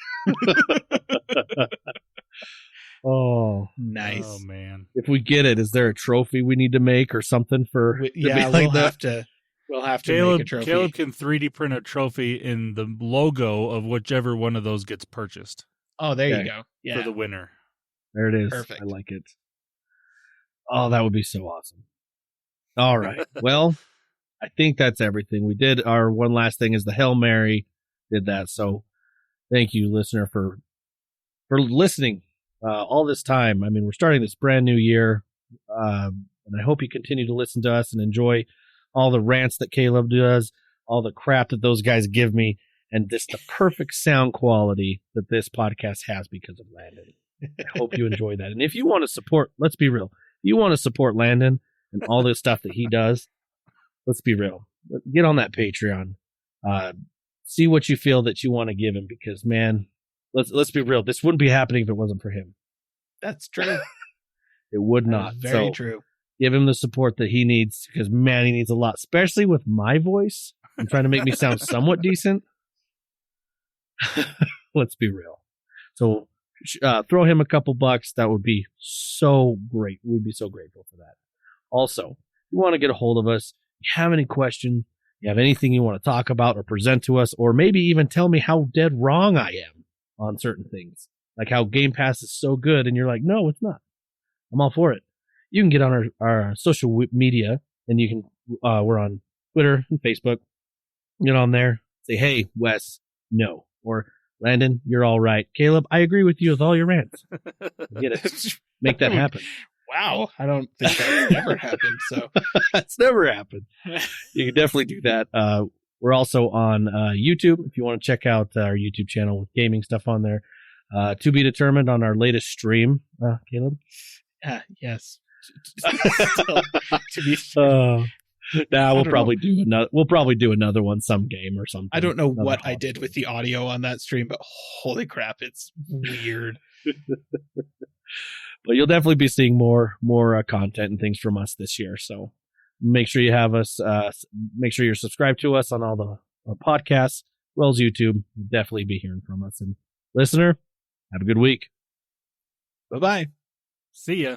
Oh, nice. Oh, man. If we get it, is there a trophy we need to make or something for? We'll have to make a trophy. Caleb can 3D print a trophy in the logo of whichever one of those gets purchased. Oh, there you go. Yeah. For the winner. There it is. Perfect. I like it. Oh, that would be so awesome. All right. Well, I think that's everything. We did our one last thing is the Hail Mary. Did that. So thank you, listener, for listening all this time. I mean, we're starting this brand new year, and I hope you continue to listen to us and enjoy all the rants that Caleb does, all the crap that those guys give me, and just the perfect sound quality that this podcast has because of Landen. I hope you enjoy that. And if you want to support, let's be real, you want to support Landen and all this stuff that he does, let's be real. Get on that Patreon. See what you feel that you want to give him because, man, let's be real. This wouldn't be happening if it wasn't for him. That's true. It would not. Very true. Give him the support that he needs because, man, he needs a lot, especially with my voice. I'm trying to make me sound somewhat decent. Let's be real. So throw him a couple bucks. That would be so great. We'd be so grateful for that. Also, if you want to get a hold of us, you have any questions, you have anything you want to talk about or present to us, or maybe even tell me how dead wrong I am on certain things, like how Game Pass is so good, and you're like, no, it's not. I'm all for it. You can get on our social media, and you can we're on Twitter and Facebook. Get on there, say, hey, Wes, no, or Landen, you're all right. Caleb, I agree with you with all your rants. Get it. Make that happen. Wow, I don't think that's ever happened. So that's never happened. You can definitely do that. We're also on YouTube. If you want to check out our YouTube channel with gaming stuff on there, to be determined on our latest stream. Caleb. Yes. To be we'll probably do another. We'll probably do another one, some game or something. I don't know what I did with the audio on that stream, but holy crap, it's weird. But you'll definitely be seeing more content and things from us this year. So make sure you have us. Make sure you're subscribed to us on all the podcasts, as well as YouTube. You'll definitely be hearing from us. And listener, have a good week. Bye-bye. See ya.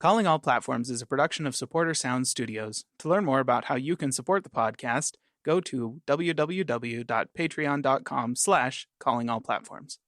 Calling All Platforms is a production of Supporter Sound Studios. To learn more about how you can support the podcast, go to www.patreon.com/callingallplatforms.